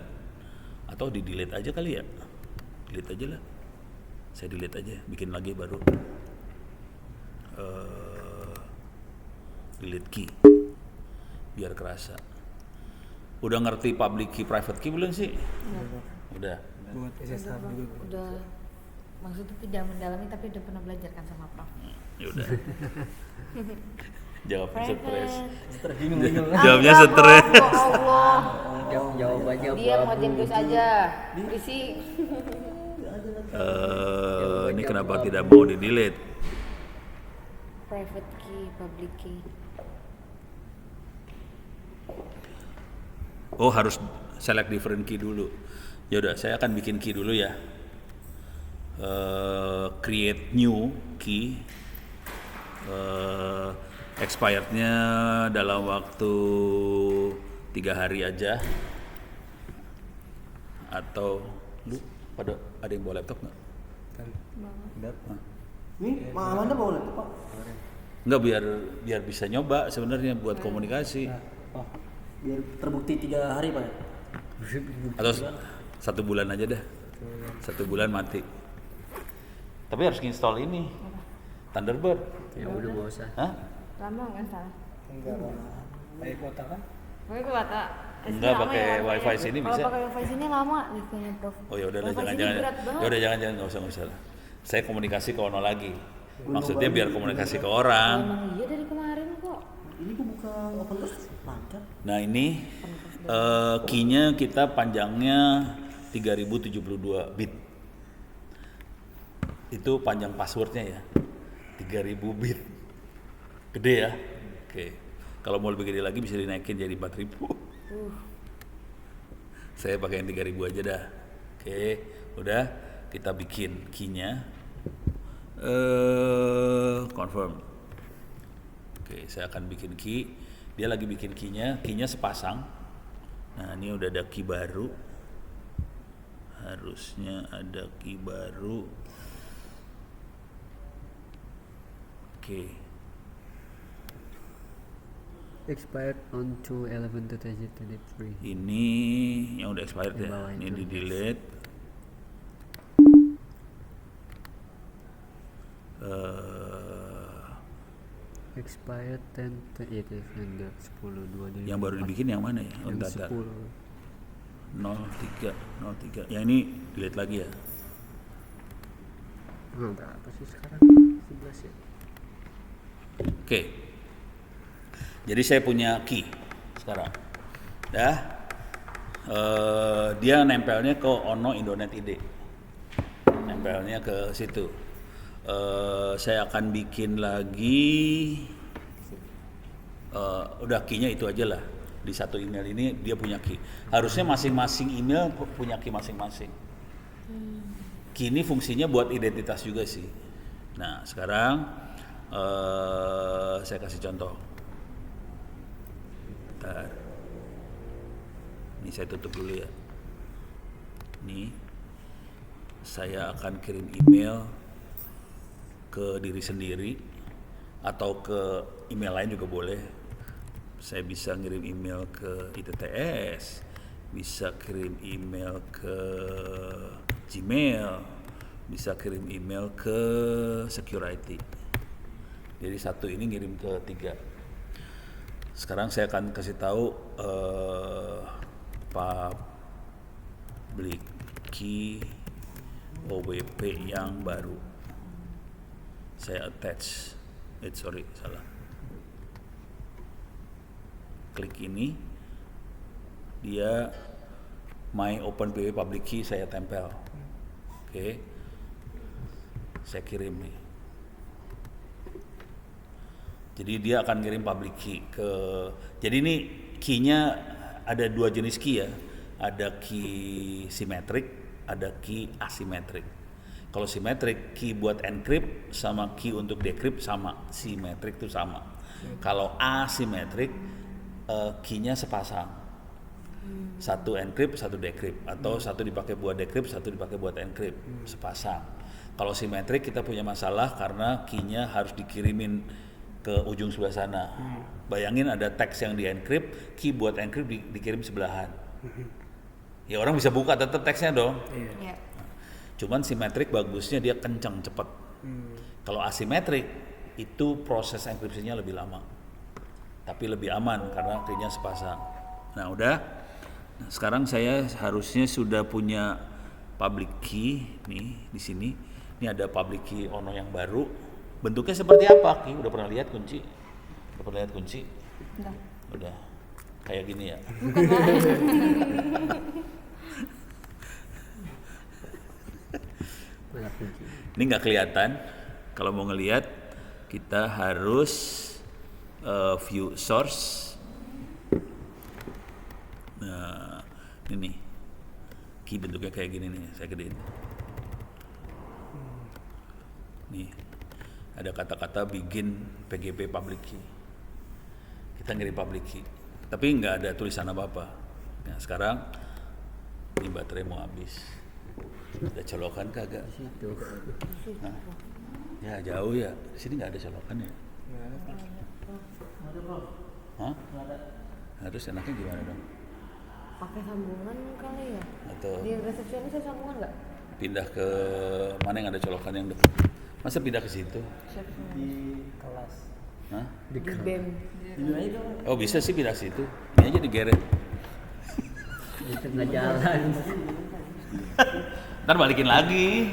atau di delete aja kali ya, delete aja lah. Saya delete aja, bikin lagi baru. Delete key, biar kerasa. Udah ngerti public key, private key belum sih? Udah. Buat SSH juga. Udah, maksudnya tidak mendalami tapi udah pernah belajar kan sama Prof. Ya udah. Jawabnya stres. Bingung-bingung. Jawabnya stres. Ya Allah. Jawabannya Dia mau jenggus aja. Berisik. Ini kenapa tidak mau di delete? Private key, public key. Oh, harus select different key dulu. Ya udah, saya akan bikin key dulu ya. Create new key. Expirednya dalam waktu 3 hari aja. Atau lu pada ada yang bawa laptop nggak? Ini Amanda bawa laptop, Pak? Nggak, biar bisa nyoba sebenarnya buat komunikasi. Oh, biar terbukti 3 hari, Pak. Atau 1 bulan aja dah. 1 bulan mati. Tapi harus install ini Thunderbird. Ya udah gak usah. Hah? Lama nggak salah. Enggak lah. Pakai kuota kan? Pakai kuota. Enggak, Lama pakai ya, wifi sini bisa. Kalau pakai wifi sini lama nih kayaknya Prof. Oh ya udah Wifi sini jangan. berat banget. Ya udah jangan nggak usah. Saya komunikasi ke Ono lagi. Maksudnya biar komunikasi ke orang. Emang iya dari kemarin kok. Ini gua buka open terus lancar. Nah ini key-nya kita panjangnya 3072 bit. Itu panjang passwordnya ya 3000 bit. Gede ya. Oke. Kalau mau lebih gede lagi bisa dinaikin jadi 4000. Saya pakai yang 3000 aja dah. Oke, udah kita bikin key-nya. Confirm. Oke, saya akan bikin key. Dia lagi bikin key-nya sepasang. Nah, ini udah ada key baru. Harusnya ada key baru. Oke. Expired on 2/11/2023. Ini yang udah expired Di ya. bawah Ini itu. di delete. Expired 10/8 November 10/2. Yang baru dibikin yang mana ya? Yang Bentar. 10. 03. Yang ini delete lagi ya. Nah, berapa sih sekarang? 11 ya. Oke. Jadi saya punya key sekarang. Dah. Dia nempelnya ke Ono Indonet ID. Nempelnya ke situ. Saya akan bikin lagi. Udah key-nya itu aja lah. Di satu email ini dia punya key. Harusnya masing-masing email punya key masing-masing. Key ini fungsinya buat identitas juga sih. Nah sekarang saya kasih contoh. Bentar. Ini saya tutup dulu ya. Ini saya akan kirim email ke diri sendiri atau ke email lain juga boleh. Saya bisa ngirim email ke ITTS, bisa kirim email ke Gmail, bisa kirim email ke security. Jadi satu ini ngirim ke 3. Sekarang saya akan kasih tahu public key OWP yang baru. Saya attach. Salah. Klik ini, dia my OpenPW public key saya tempel. Oke. Saya kirim nih. Jadi dia akan kirim public key ke. Jadi ini key-nya ada 2 jenis key ya. Ada key simetrik, ada key asimetrik. Kalau simetrik, key buat encrypt sama key untuk decrypt sama. Simetrik itu sama. Kalau asimetrik, key-nya sepasang. Satu encrypt, satu decrypt, atau satu dipakai buat decrypt, satu dipakai buat encrypt, sepasang. Kalau simetrik kita punya masalah karena key-nya harus dikirimin ke ujung sebelah sana. Bayangin ada teks yang di encrypt, key buat encrypt dikirim sebelahan. Ya orang bisa buka tetap teksnya dong. Iya. Cuman simetrik bagusnya dia kencang cepat. Kalau asimetrik itu proses enkripsinya lebih lama, tapi lebih aman karena key-nya sepasang. Nah udah, nah, sekarang saya harusnya sudah punya public key nih di sini. Ini ada public key Ono yang baru. Bentuknya seperti apa Ki? Udah pernah lihat kunci? Udah pernah lihat kunci? Udah. Kayak gini ya. Ini nggak kelihatan. Kalau mau ngelihat, kita harus view source. Nah, ini nih. Key bentuknya kayak gini nih, saya gedein. Nih, ada kata-kata begin PGP public key. Kita ngirim public key, tapi nggak ada tulisan apa-apa. Nah, sekarang ini baterai mau habis. Ada colokan kagak? Hah? Ya jauh ya. Di sini nggak ada colokan ya? Hah? Harus enaknya gimana dong? pakai sambungan kali ya. Atau Di resepsionis ada sambungan nggak? pindah ke mana yang ada colokan yang dekat? Masa pindah ke situ? Di kelas. Hah? Di BEM. Oh bisa sih pindah ke situ. Ini aja digeret. Di tengah jalan. Ntar balikin lagi.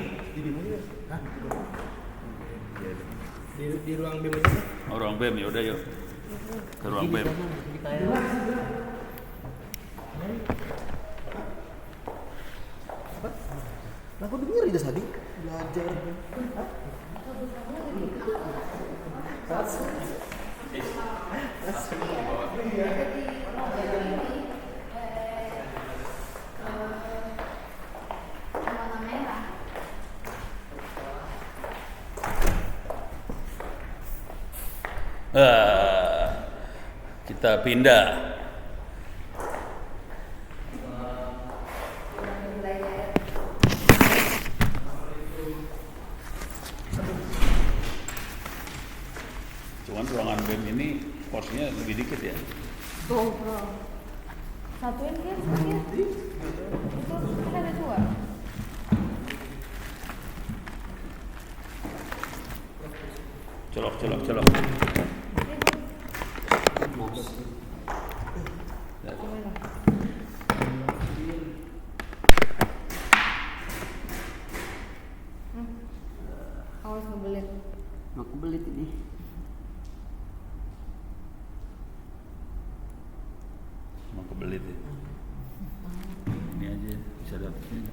Di ruang BEM aja kan? Oh, ruang BEM ya udah yuk. Ke ruang BEM. Aku denger itu tadi belajar. Warna merah. Kita pindah. Cuman ruangan BEM ini porsinya lebih dikit ya. Tuh, bro. Satuin kan, satuin. Itu kan ada 2. Colok. Awas ngebelit. Aku belit ini. Mau kebelit ya. Ini aja bisa dapet ini.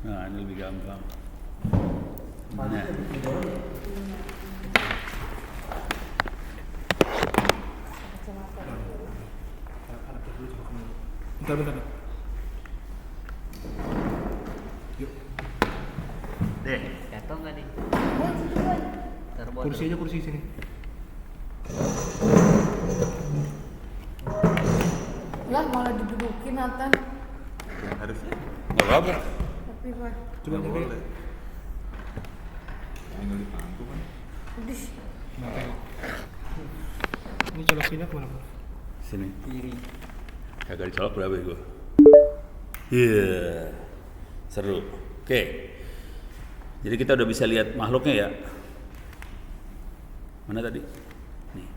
Nah ini lebih gampang. Mana? Bentar. Deh. Jatuh nggak nih? Terbot. Kursi sini. Lah malah didudukin Nathan. Harusnya Nggak apa-apa. Tapi Pak, Coba nggak jadi. boleh. Tinggal di pangku kan. udis. Ini colok sini kemana Bro? Sini. Kiri. Kagak dicolok berapa ya gua? Iya. Seru. Oke. Jadi kita udah bisa lihat makhluknya ya. Mana tadi? Nih.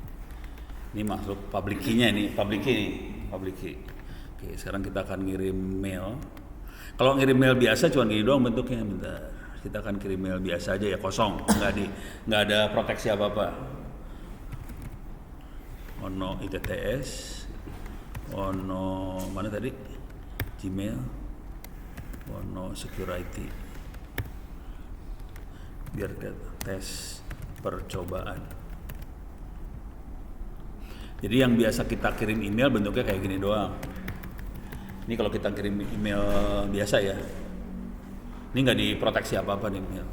Ini makhluk public key-nya nih, public key. Oke, sekarang kita akan ngirim mail. Kalau ngirim mail biasa cuma gini doang bentuknya, bentar. Kita akan kirim mail biasa aja ya, kosong, nggak ada proteksi apa-apa. Ono ITTS, ono mana tadi? Gmail, ono security. Biar kita tes percobaan. Jadi yang biasa kita kirim email bentuknya kayak gini doang. Ini kalau kita kirim email biasa ya. Ini nggak diproteksi apa-apa nih email.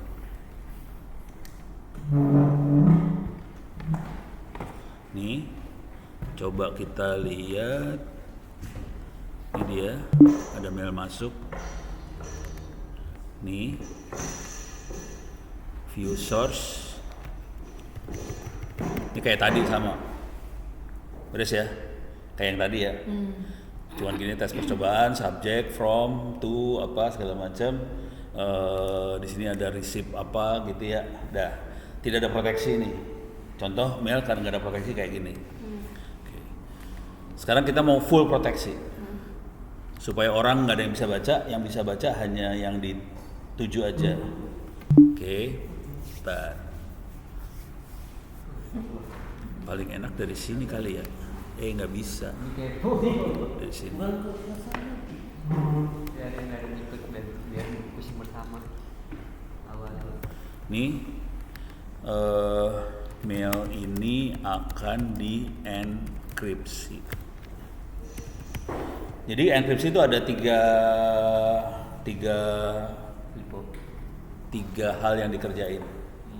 Nih, coba kita lihat. Ini dia, ada mail masuk. Nih, view source. Ini kayak tadi sama. Beres ya? Kayak yang tadi ya. Cuman gini tes percobaan, subject, from, to, apa segala macam. Di sini ada receipt apa gitu ya. Dah, tidak ada proteksi nih. Contoh mail kan nggak ada proteksi kayak gini. Oke. Sekarang kita mau full proteksi. Supaya orang nggak ada yang bisa baca, yang bisa baca hanya yang dituju aja. Oke, start. Paling enak dari sini kali ya. Nggak bisa. Dari sini. Biar nggak ada ikut dan biar pusing bersama. Awalnya. Nih, mail ini akan dienkripsi. Jadi enkripsi itu ada tiga hal yang dikerjain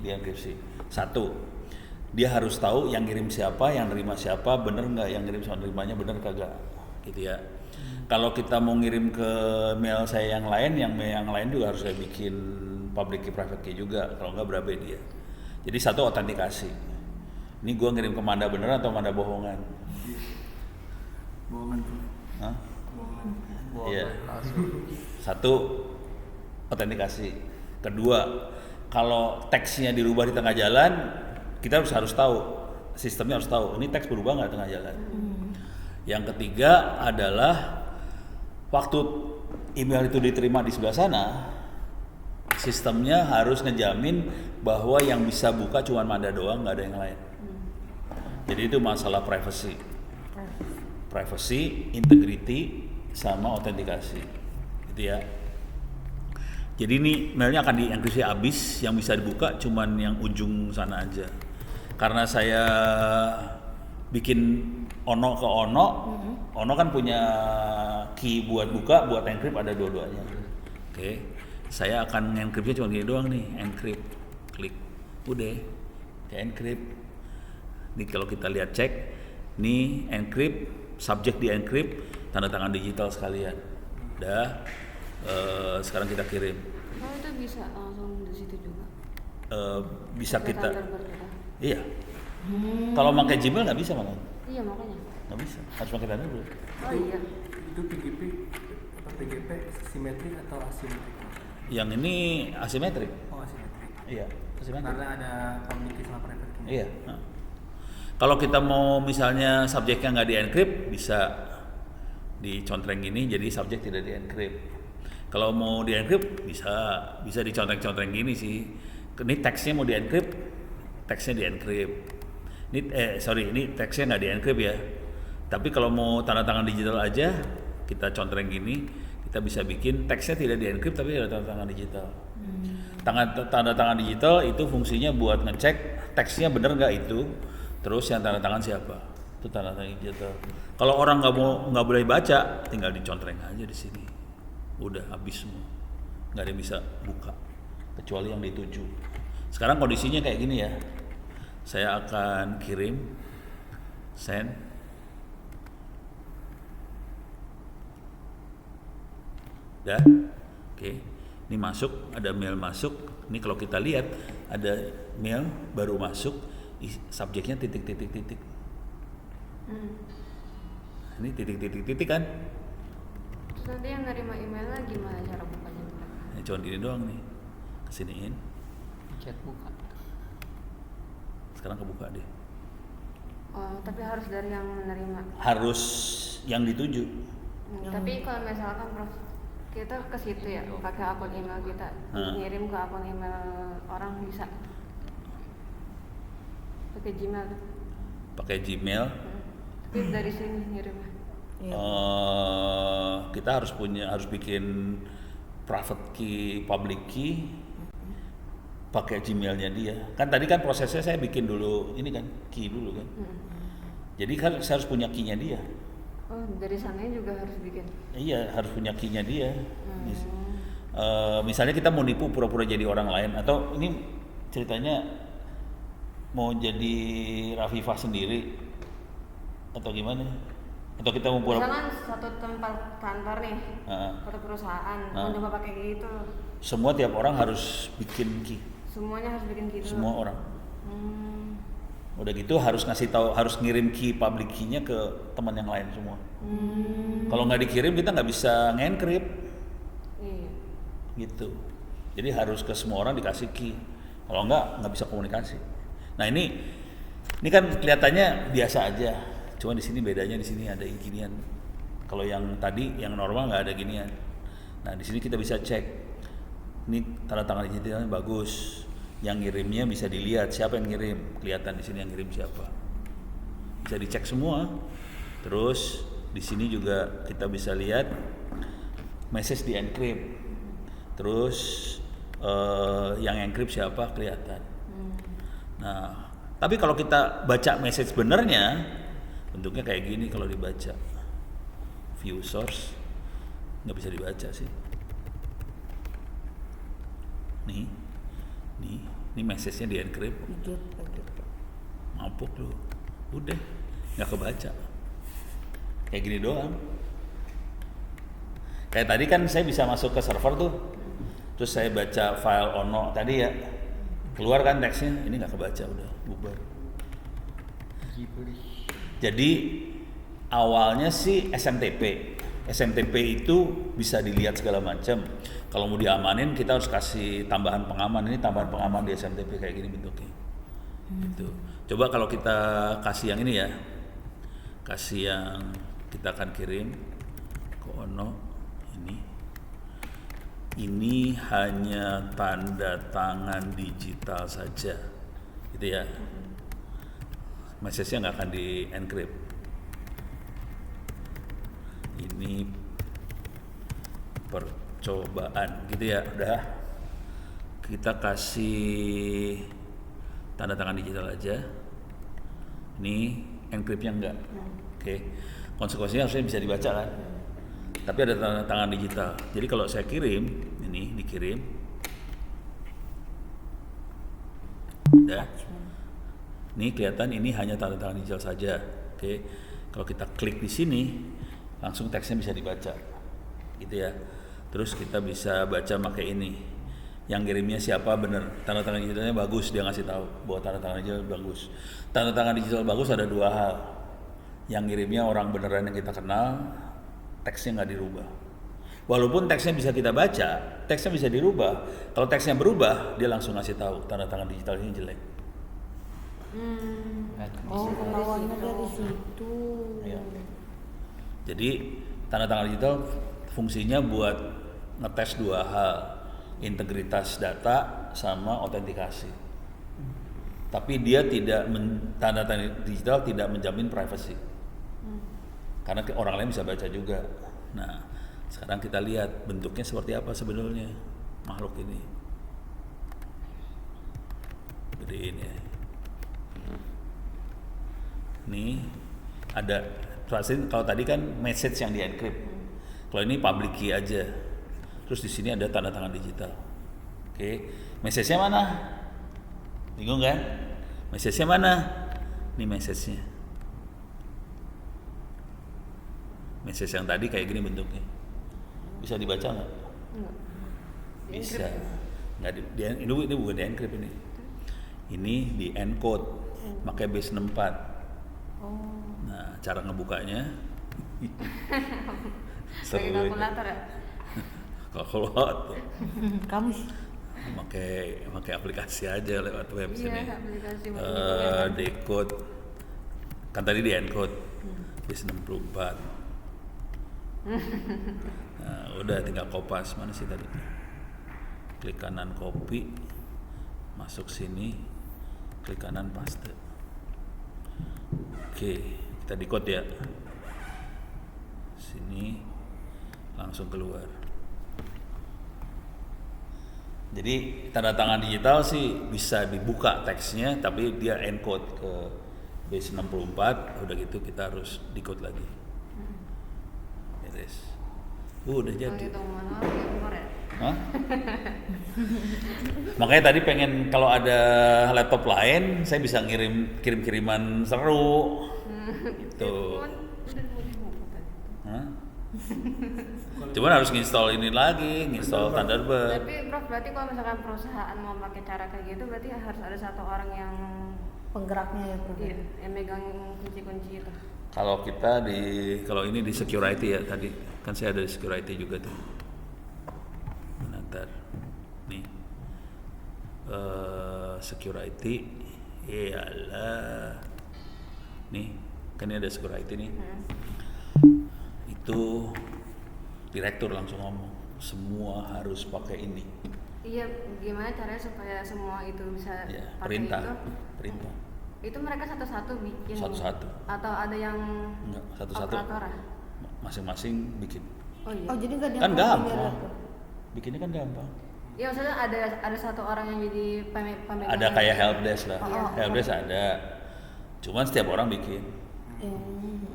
di enkripsi. Satu, dia harus tahu yang ngirim siapa, yang nerima siapa, bener nggak yang ngirim sama nerimanya bener kagak, gitu ya. Kalau kita mau ngirim ke mail saya yang lain juga harus saya bikin public key, private key juga, kalau nggak berapa dia. Jadi satu, autentikasi. Ini gue ngirim ke Manda beneran atau Manda bohongan? Bohongan tuh. Hah? Wah, Iya. langsung. Satu, autentikasi. Kedua, kalau teksnya dirubah di tengah jalan, kita harus tahu, sistemnya harus tahu, ini teks berubah nggak di tengah jalan. Yang ketiga adalah waktu email itu diterima di sebelah sana, sistemnya harus ngejamin bahwa yang bisa buka cuma Manda doang, nggak ada yang lain. Jadi itu masalah privacy, integrity, sama autentikasi, gitu ya. Jadi ini mailnya akan dienkripsi habis, yang bisa dibuka cuman yang ujung sana aja. Karena saya bikin ono ke ono, ono kan punya key buat buka, buat encrypt ada dua-duanya. Oke, saya akan enkripsi cuma gini doang nih, encrypt, klik, udah, kayak encrypt. Ini kalau kita lihat cek, nih encrypt, subjek di encrypt, tanda tangan digital sekalian. Udah, sekarang kita kirim. Oh itu bisa langsung di situ juga. Bisa Pakai kita, Thunderbird juga. iya. Kalau pakai Gmail nggak bisa malah, Iya makanya. nggak bisa, harus pakai Thunderbird. Oh iya. Itu PGP atau PGP simetrik atau asimetrik? Yang ini asimetrik, Oh asimetrik. iya, asimetrik. Karena ada communicate sama private key. Iya. Nah. Kalau kita mau misalnya subjeknya nggak di-encrypt, bisa dicontreng gini, jadi subjek tidak di-encrypt. Kalau mau di-encrypt, bisa dicontreng-contreng gini sih. Ini teksnya mau di-encrypt, teksnya di-encrypt. Ini teksnya nggak di-encrypt ya. Tapi kalau mau tanda tangan digital aja, kita contreng gini, kita bisa bikin teksnya tidak di-encrypt tapi ada tanda tangan digital. Tanda tangan digital itu fungsinya buat ngecek teksnya bener nggak itu. Terus yang tanda tangan siapa? Itu tanda tangan digital. Kalau orang nggak boleh baca, tinggal dicontreng aja di sini. Udah habis semua, nggak ada yang bisa buka kecuali yang dituju. Sekarang kondisinya kayak gini ya. Saya akan kirim, send. Dah, oke. Ini masuk, ada mail masuk. Ini kalau kita lihat ada mail baru masuk. Subjeknya titik. Ini titik kan? Terus nanti yang nerima emailnya gimana cara bukanya? Ini cuma gini doang nih, kesiniin. Chat buka. Sekarang kebuka deh. Oh tapi harus dari yang menerima. Harus yang dituju. Tapi kalau misalkan Prof, kita ke situ ya pakai akun email kita, ngirim ke akun email orang bisa. Pakai Gmail. Pakai Gmail. Tapi dari sini ngirimnya. Kita harus bikin private key, public key, pakai Gmailnya dia. Kan tadi kan prosesnya saya bikin dulu ini kan key dulu kan. Jadi kan saya harus punya key-nya dia. Oh dari sananya juga harus bikin. Iya harus punya key-nya dia. Misalnya kita mau nipu pura-pura jadi orang lain atau ini ceritanya mau jadi Rafifah sendiri atau gimana? Atau kita mau pura-pura? Misalkan satu tempat kantor nih, satu perusahaan, mau coba pakai gitu. Semua tiap orang harus bikin key. Semuanya harus bikin gitu. Semua orang. Udah gitu harus ngasih tahu, harus ngirim key public key-nya ke teman yang lain semua. Kalau nggak dikirim kita nggak bisa nge-encrypt. Iya. Gitu. Jadi harus ke semua orang dikasih key. Kalau nggak bisa komunikasi. Nah ini kan kelihatannya biasa aja. Cuma di sini bedanya, di sini ada ginian. Kalau yang tadi yang normal nggak ada ginian. Nah di sini kita bisa cek. Ini tanda tangan digitalnya bagus. Yang ngirimnya bisa dilihat siapa yang ngirim. Kelihatan di sini yang ngirim siapa. Bisa dicek semua. Terus di sini juga kita bisa lihat message di encrypt. Terus yang encrypt siapa kelihatan. Nah, tapi kalau kita baca message benernya, bentuknya kayak gini kalau dibaca. View source nggak bisa dibaca sih. Ini message-nya di encrypt. Mampuk lu, udah nggak kebaca. Kayak gini doang. Kayak tadi kan saya bisa masuk ke server tuh, terus saya baca file ono tadi ya, keluar kan teksnya, ini nggak kebaca udah bubar. Jadi awalnya sih SMTP. SMTP itu bisa dilihat segala macam. Kalau mau diamanin kita harus kasih tambahan pengaman. Ini tambahan pengaman di SMTP kayak gini bentuknya. Gitu. Coba kalau kita kasih yang ini ya. Kasih yang kita akan kirim ke Ono ini. Ini hanya tanda tangan digital saja. Gitu ya. Message-nya nggak akan di-encrypt. Ini percobaan gitu ya, udah kita kasih tanda tangan digital aja. Ini encryptnya enggak, oke. Konsekuensinya harusnya bisa dibaca kan, tapi ada tanda tangan digital. Jadi kalau saya kirim, ini dikirim, udah. Ini kelihatan ini hanya tanda tangan digital saja, oke. Kalau kita klik di sini, langsung teksnya bisa dibaca, gitu ya. Terus kita bisa baca pakai ini. Yang kirimnya siapa bener, tanda tangan digitalnya bagus, dia ngasih tahu bahwa tanda tangan digital bagus. Tanda tangan digital bagus ada dua hal. Yang kirimnya orang beneran yang kita kenal, teksnya nggak dirubah. Walaupun teksnya bisa kita baca, teksnya bisa dirubah. Kalau teksnya berubah, dia langsung ngasih tahu tanda tangan digital ini jelek. Oh, ketahuannya dari situ. Ya. Jadi tanda tangan digital fungsinya buat ngetes dua hal, integritas data sama autentikasi. Tapi dia tidak tanda tangan digital tidak menjamin privacy. Karena orang lain bisa baca juga. Nah, sekarang kita lihat bentuknya seperti apa sebenarnya makhluk ini. Jadi ini. Nih ada kalau tadi kan message yang di encrypt. Kalau ini public key aja. Terus di sini ada tanda tangan digital. Oke. Message-nya mana? Bingung kan? Message-nya mana? Ini message-nya. Message yang tadi kayak gini bentuknya. Bisa dibaca nggak? Enggak. Bisa. Nggak ini bukan di encrypt ini. Ini di encode. Pakai base 64. Nah, cara ngebukanya Pakai kalkulator ya? Kalkulator. Kamu sih. Pakai aplikasi aja lewat web sini. Iya, aplikasi. Decode. Kan tadi di encode. Base 64. Nah, udah tinggal kopas. Mana sih tadi? Klik kanan copy. Masuk sini. Klik kanan paste. Oke, kita decode ya. Sini langsung keluar. Jadi tanda tangan digital sih bisa dibuka teksnya, tapi dia encode ke base 64. Udah gitu kita harus decode lagi. Beres. Udah jadi. Hah? Makanya tadi pengen kalau ada laptop lain, saya bisa kirim-kiriman seru. Gitu. Hah? Cuman harus nginstall ini lagi, nginstall Thunderbird. Tapi Prof, berarti kalau misalkan perusahaan mau pakai cara kayak gitu, berarti harus ada satu orang yang Penggeraknya ya, Prof. iya, yang megang kunci-kunci itu. Kalau kita kalau ini di security ya tadi, kan saya ada di security juga tuh. Bentar, nih security, iyalah, nih kan ini ada security nih. Itu direktur langsung ngomong, semua harus pakai ini. Iya, gimana caranya supaya semua itu bisa Ya, pakai perintah. Itu mereka satu-satu bikin. Satu-satu. Atau ada yang Enggak, satu-satu. operator ah? Masing-masing bikin. Oh iya. Oh, jadi nggak Kan diangkat gampang. bendera. Bikinnya kan gampang. Ya maksudnya ada satu orang yang jadi pemegang. Ada kayak helpdesk lah. Oh, Helpdesk ada. Cuman setiap orang bikin.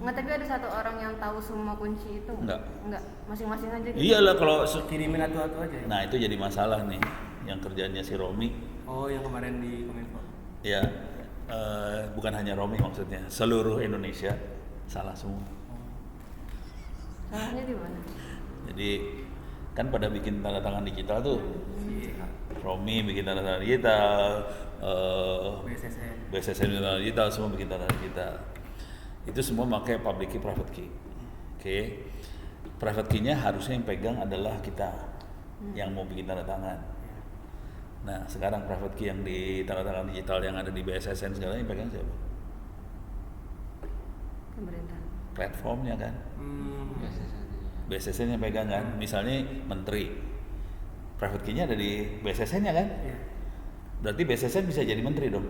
Enggak, tapi ada satu orang yang tahu semua kunci itu. Enggak. Enggak, masing-masing aja gitu. Iyalah kalau Kirimin atu-atu aja ya? nah itu jadi masalah nih yang kerjanya si Romi. Oh, yang kemarin di Kominfo. Ya bukan hanya Romi maksudnya, seluruh Indonesia salah semua. Salahnya di mana? Jadi kan pada bikin tanda tangan digital tuh. Romi bikin tanda tangan digital, BSSN. BSSN bikin tanda digital, semua bikin tanda digital. Itu semua pakai public key, private key. Oke. Private key-nya harusnya yang pegang adalah kita yang mau bikin tanda tangan. Nah, sekarang private key yang di tanda tangan digital yang ada di BSSN sekarang yang pegang siapa? Pemerintah. Platformnya kan. Biasa saja. BSSN yang pegang kan. Misalnya menteri. Private key-nya ada di BSSN-nya kan? Iya. Berarti BSSN bisa jadi menteri dong.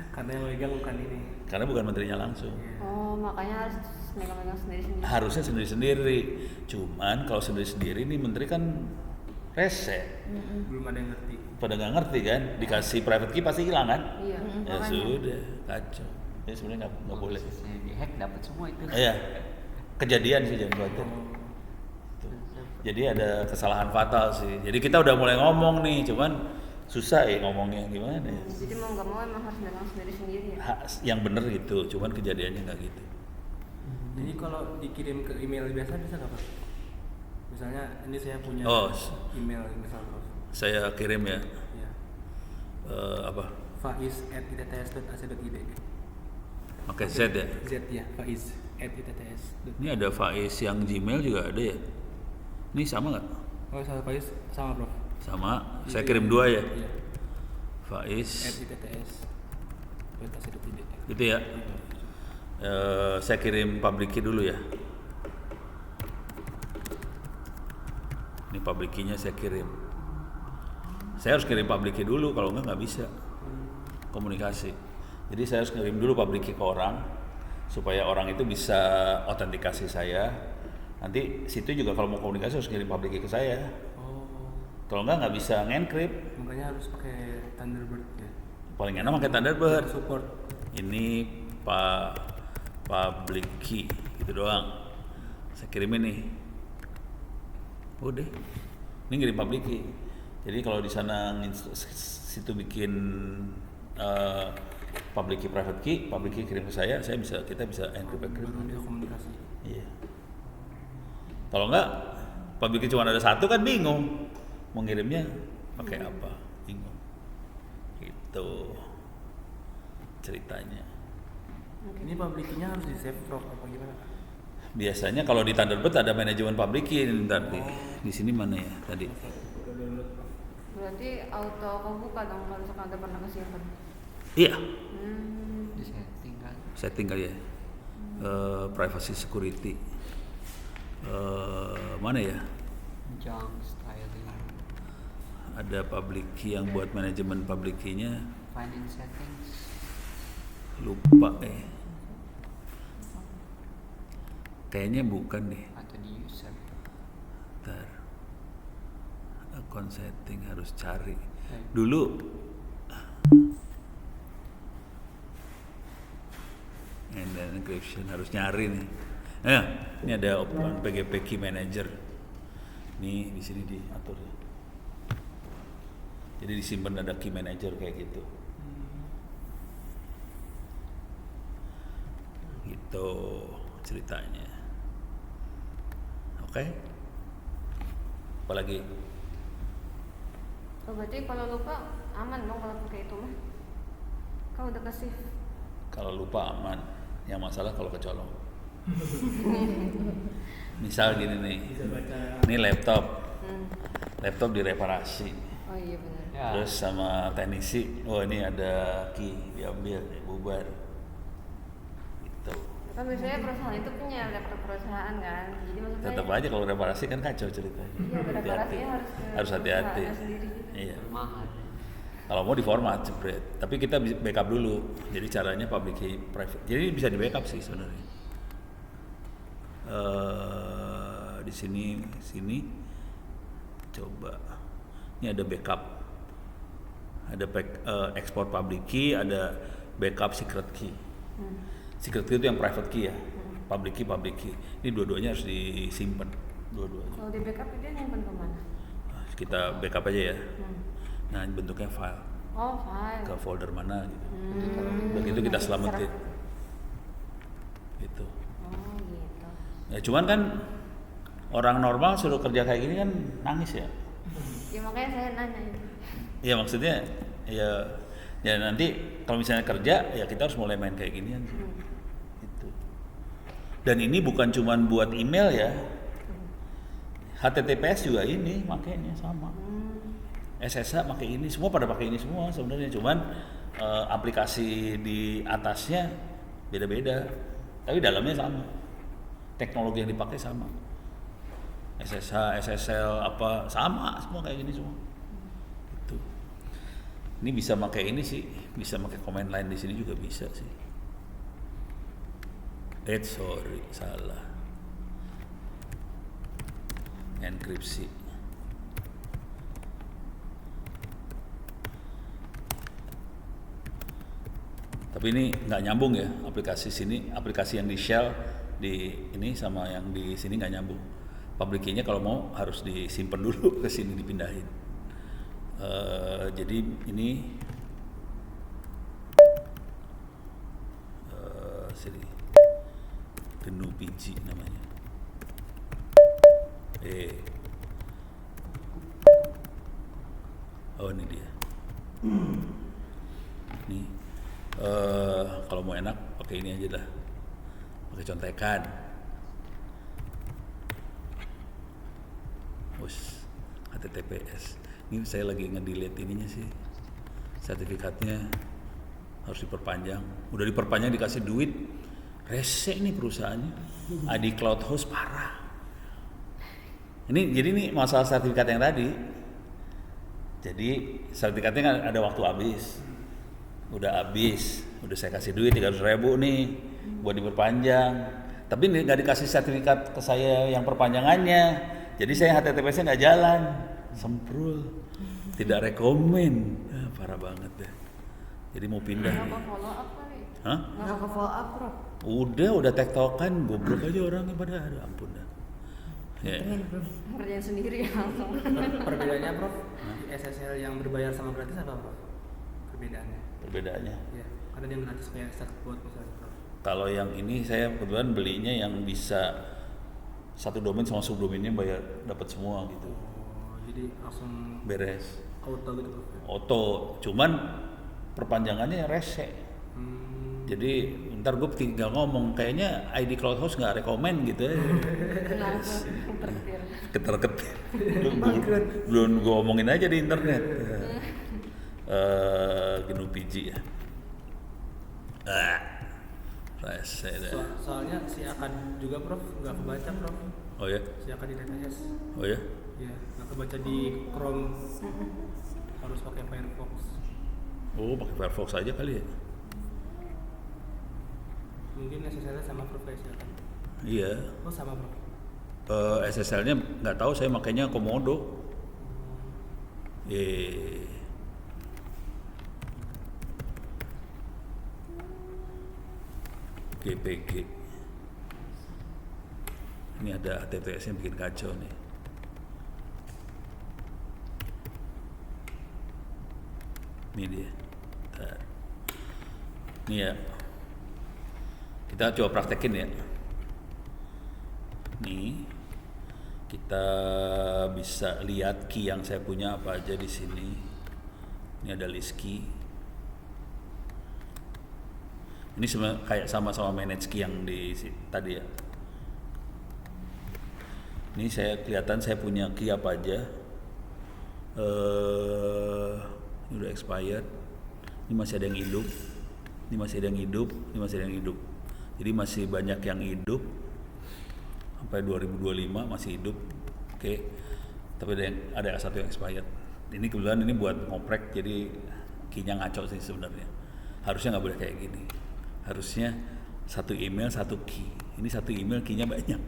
Karena yang megang bukan ini. Karena bukan menterinya langsung. Oh, makanya harus megang-megang sendiri-sendiri. Harusnya sendiri-sendiri. Cuman kalau sendiri-sendiri nih menteri kan rese. Belum ada yang ngerti. Pada nggak ngerti kan, dikasih private key pasti hilang kan? Iya. Ya sudah, kacau. Ya sebenarnya nggak boleh. Saya dihack dapat semua itu. Iya, kejadian sih jangan khawatir. Tuh. Jadi ada kesalahan fatal sih. Jadi kita udah mulai ngomong nih, cuman susah ya ngomongnya gimana ya. Jadi mau nggak mau emang harus megang sendiri-sendiri ya. Yang bener gitu, cuman kejadiannya nggak gitu. Jadi kalau dikirim ke email biasa bisa nggak Pak? Misalnya ini saya punya Oh, email misal Prof. saya kirim ya. Ya. Apa? faiz@itts.ac.id. Pakai Z ya. Z ya, faiz@itts. Ini ada Faiz yang Gmail juga ada ya. Ini sama nggak? Oh, sama Faiz sama Prof. Sama. Saya kirim dua ya. Iya. Faiz. @itts.ac.id. Gitu ya. Saya kirim public key dulu ya. Ini public key-nya saya kirim. Saya harus kirim public key dulu, kalau nggak bisa komunikasi. Jadi saya harus kirim dulu public key ke orang supaya orang itu bisa autentikasi saya. Nanti situ juga kalau mau komunikasi harus kirim public key ke saya. Oh, Kalau nggak bisa nge-encrypt. makanya harus pakai Thunderbird ya. Paling enak pakai Thunderbird. Support. Ini public key gitu doang. Saya kirimin nih. Udah. Ini ngirim public key. Jadi kalau di sana situ bikin public key private key, public key kirim ke saya kita bisa encrypt. Baru dia komunikasi. Iya. Kalau enggak public key cuma ada satu kan bingung. Mau ngirimnya pakai apa? Bingung. Gitu ceritanya. Ini public key-nya harus di save Prof apa gimana? Biasanya kalau di Thunderbird ada manajemen public key ntar di sini mana ya tadi? Berarti auto kebuka dong kalau misalkan ada pernah kesimpan. Iya, Di setting kan. setting kali ya. Privacy security. Mana ya? Junk styling. Ada public key yang buat manajemen public key-nya Find in settings. lupa Kayaknya bukan deh. Atau di user. Ntar account setting harus cari dulu. And then encryption harus nyari nih. Ini ada open PGP Key Manager. Nih di sini diatur. Jadi disimpan ada Key Manager kayak gitu. Gitu ceritanya. Oke. Apalagi? Oh, berarti kalau lupa aman dong kalau pakai itu mah. Kau udah kasih. Kalau lupa aman. Yang masalah kalau kecolong. Misal gini nih. Ini laptop. Laptop direparasi. Oh iya benar. Ya. Terus sama teknisi, oh ini ada key, diambil, bubar. Gitu. Kan biasanya perusahaan itu punya laptop perusahaan kan. Jadi maksudnya Tetap aja kalau reparasi kan kacau ceritanya. Iya, reparasinya Harus hati-hati. perusahaan sendiri gitu. Iya. Mahal. Kalau mau di format jebret, tapi kita backup dulu. Jadi caranya public key private. Jadi bisa di backup sih sebenarnya. Di sini coba. Ini ada backup. Ada export public key, ada backup secret key. Secret key itu yang private key ya. Public key. Ini dua-duanya harus disimpan. Dua-duanya. Kalau di backup dia nyimpen kemana? Nah, kita backup aja ya. Nah, bentuknya file. Oh, file. Ke folder mana gitu. Begitu kita selamatin. Gitu. Oh, gitu. Ya cuman kan orang normal suruh kerja kayak gini kan nangis ya. Ya makanya saya nanya itu. Iya maksudnya ya Ya nanti kalau misalnya kerja ya kita harus mulai main kayak ginian sih. Gitu. Dan ini bukan cuman buat email ya. HTTPS juga ini makanya sama. SSH pakai ini, semua pada pakai ini semua sebenarnya, cuman aplikasi di atasnya beda-beda, tapi dalamnya sama, teknologi yang dipakai sama, SSH, SSL apa sama semua kayak gini semua. Itu. Ini bisa pakai ini sih, bisa pakai command line di sini juga bisa sih. Sorry salah. Enkripsi. Tapi ini nggak nyambung ya aplikasi sini, aplikasi yang di shell di ini sama yang di sini nggak nyambung. Public key-nya kalau mau harus disimpan dulu ke sini dipindahin. Jadi ini sini GNU PG namanya. Oh ini dia. Nih. Kalau mau enak pakai ini aja dah, pakai contekan. HTTPS. Ini saya lagi nge-delete ininya sih, sertifikatnya harus diperpanjang. Udah diperpanjang dikasih duit, rese nih perusahaannya. ID Cloud Host parah. Ini jadi nih masalah sertifikat yang tadi. Jadi sertifikatnya kan ada waktu habis. Udah habis, udah saya kasih duit 300.000 nih buat diperpanjang, tapi nggak dikasih sertifikat ke saya yang perpanjangannya, jadi saya HTTPS-nya nggak jalan, semprul, tidak rekomen, parah banget deh. Jadi mau pindah. Nggak follow up kali. Hah? Nggak ke follow up bro. Udah tektokan, goblok aja orangnya pada, aduh ampun dah. Ya. Kerjaan sendiri ya. Perbedaannya Prof, SSL yang berbayar sama gratis apa Prof? Perbedaannya? Ya. Ada yang gratis kayak Startbot misalnya Prof. Kalau yang ini saya kebetulan belinya yang bisa satu domain sama subdomainnya bayar dapat semua gitu. Oh, jadi langsung Beres. auto gitu Prof? Auto, cuman perpanjangannya rese. Jadi ntar gue tinggal ngomong kayaknya ID Cloud Host nggak rekomen gitu ya. Keter-keter. Belum gue omongin aja di internet. GNU PG ya. Rese dah. Soalnya si akan juga Prof nggak kebaca Prof. Oh ya? Si akan di TTS. Oh ya? Iya, nggak kebaca di Chrome. Harus pakai Firefox. Oh pakai Firefox aja kali ya? Mungkin SSL-nya sama Prof ya kan? Iya. Oh sama Prof. SSL-nya nggak tahu, saya makainya Komodo. GPG. Ini ada HTTPS yang bikin kacau nih. Ini dia. Ini ya. Kita coba praktekin ya. Nih, kita bisa lihat key yang saya punya apa aja di sini. Ini ada list key. Ini kayak sama-sama manage key yang di tadi ya. Ini saya kelihatan saya punya key apa aja. Ini udah expired. Ini masih ada yang hidup. Ini masih ada yang hidup. Ini masih ada yang hidup. Jadi masih banyak yang hidup sampai 2025 masih hidup. Oke. Tapi ada satu yang expired. Ini kebetulan ini buat ngoprek, jadi key-nya ngaco sih sebenarnya. Harusnya nggak boleh kayak gini. Harusnya satu email satu key. Ini satu email key-nya banyak.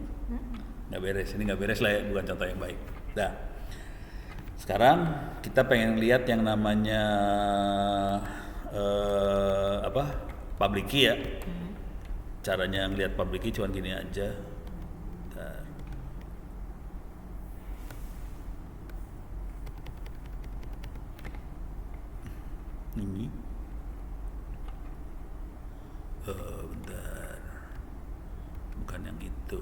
Nggak beres. Ini nggak beres lah ya, bukan contoh yang baik. Dah. Sekarang kita pengen lihat yang namanya public key ya. Caranya ngelihat public key cuman gini aja. Bentar. Ini. Bentar. Bukan yang itu.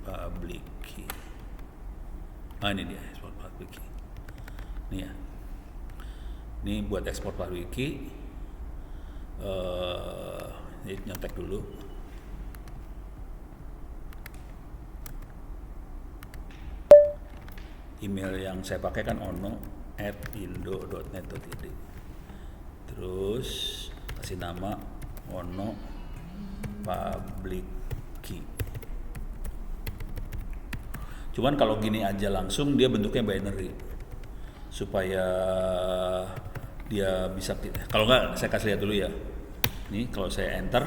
Public key. Ini dia export PubWiki. Ini ya. Ini buat ekspor PubWiki. Ini nyontek dulu. Email yang saya pakai kan ono@indo.net.id. Terus kasih nama ono PubWiki. Cuman kalau gini aja langsung dia bentuknya binary supaya dia bisa, kalau nggak saya kasih lihat dulu ya. Nih kalau saya enter,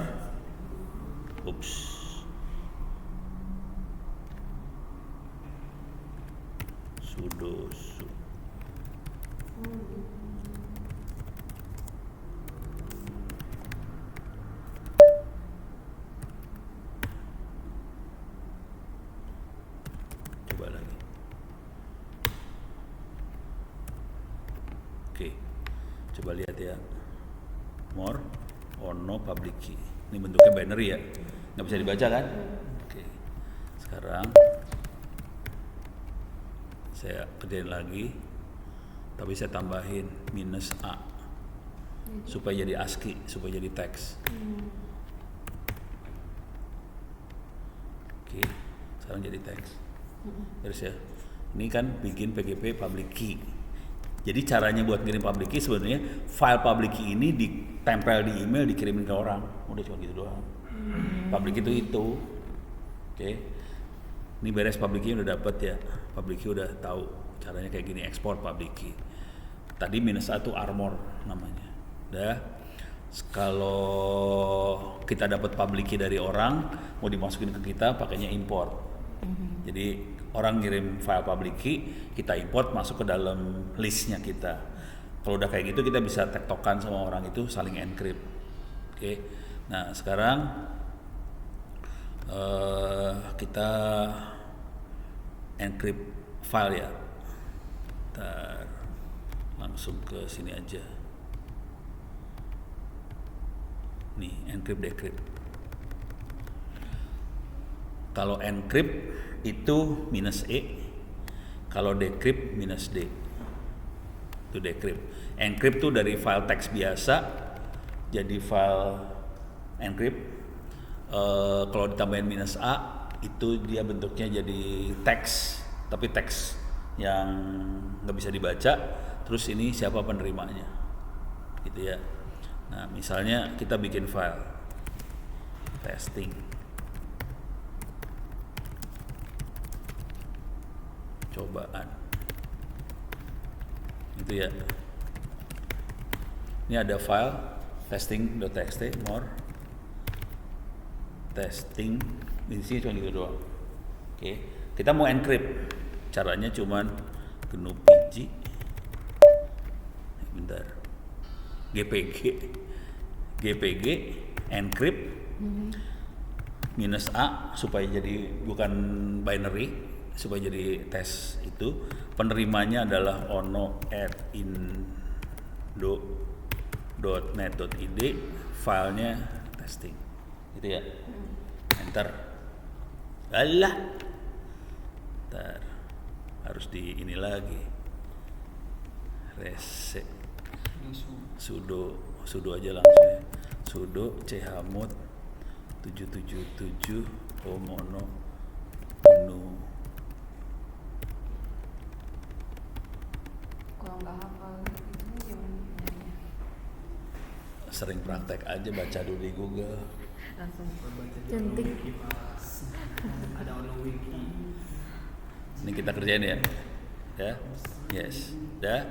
sudo coba lagi. Oke, coba lihat ya. More ono PubWiki. Ini bentuknya binary ya, nggak bisa dibaca kan? Oke, sekarang saya kerjain lagi, tapi saya tambahin -a supaya jadi ASCII, supaya jadi teks. Oke, sekarang jadi teks. Terus ya, ini kan bikin PGP PubWiki. Jadi caranya buat ngirim PubWiki sebenarnya file PubWiki ini ditempel di email, dikirimin ke orang. Udah cuma gitu doang. PubWiki itu. Oke. Ini beres PubWiki udah dapet ya. PubWiki udah tahu caranya kayak gini, ekspor PubWiki. Tadi -a itu Armor namanya. Udah. Kalau kita dapat PubWiki dari orang, mau dimasukin ke kita pakainya import. Jadi orang ngirim file PubWiki, kita import masuk ke dalam listnya kita. Kalau udah kayak gitu kita bisa tektokan sama orang itu, saling encrypt. Oke. Nah sekarang kita encrypt file ya. Ntar langsung ke sini aja. Nih encrypt decrypt. Kalau encrypt itu -e, kalau decrypt -d. Itu decrypt. Encrypt tuh dari file teks biasa jadi file encrypt. Kalau ditambahin -a itu dia bentuknya jadi teks, tapi teks yang nggak bisa dibaca. Terus ini siapa penerimanya, gitu ya. Nah misalnya kita bikin file testing. Cobaan itu ya. Ini ada file testing.txt more testing, di sini cuma gitu doang. Oke, kita mau encrypt, caranya cuman GNU PG, bentar, GPG encrypt -a supaya jadi bukan binary, supaya jadi tes. Itu penerimanya adalah ono@indo.net.id, filenya testing, gitu ya. Enter. Alah, ntar harus di ini lagi, reset, sudo aja langsung ya. Sudo chmod 777 mono GNU. Kalau nggak hafal itu gimana? Sering praktek aja, baca dulu di Google. Langsung Cantik. Ada ono wiki. Ini kita kerjain ya. Ya, yes, udah.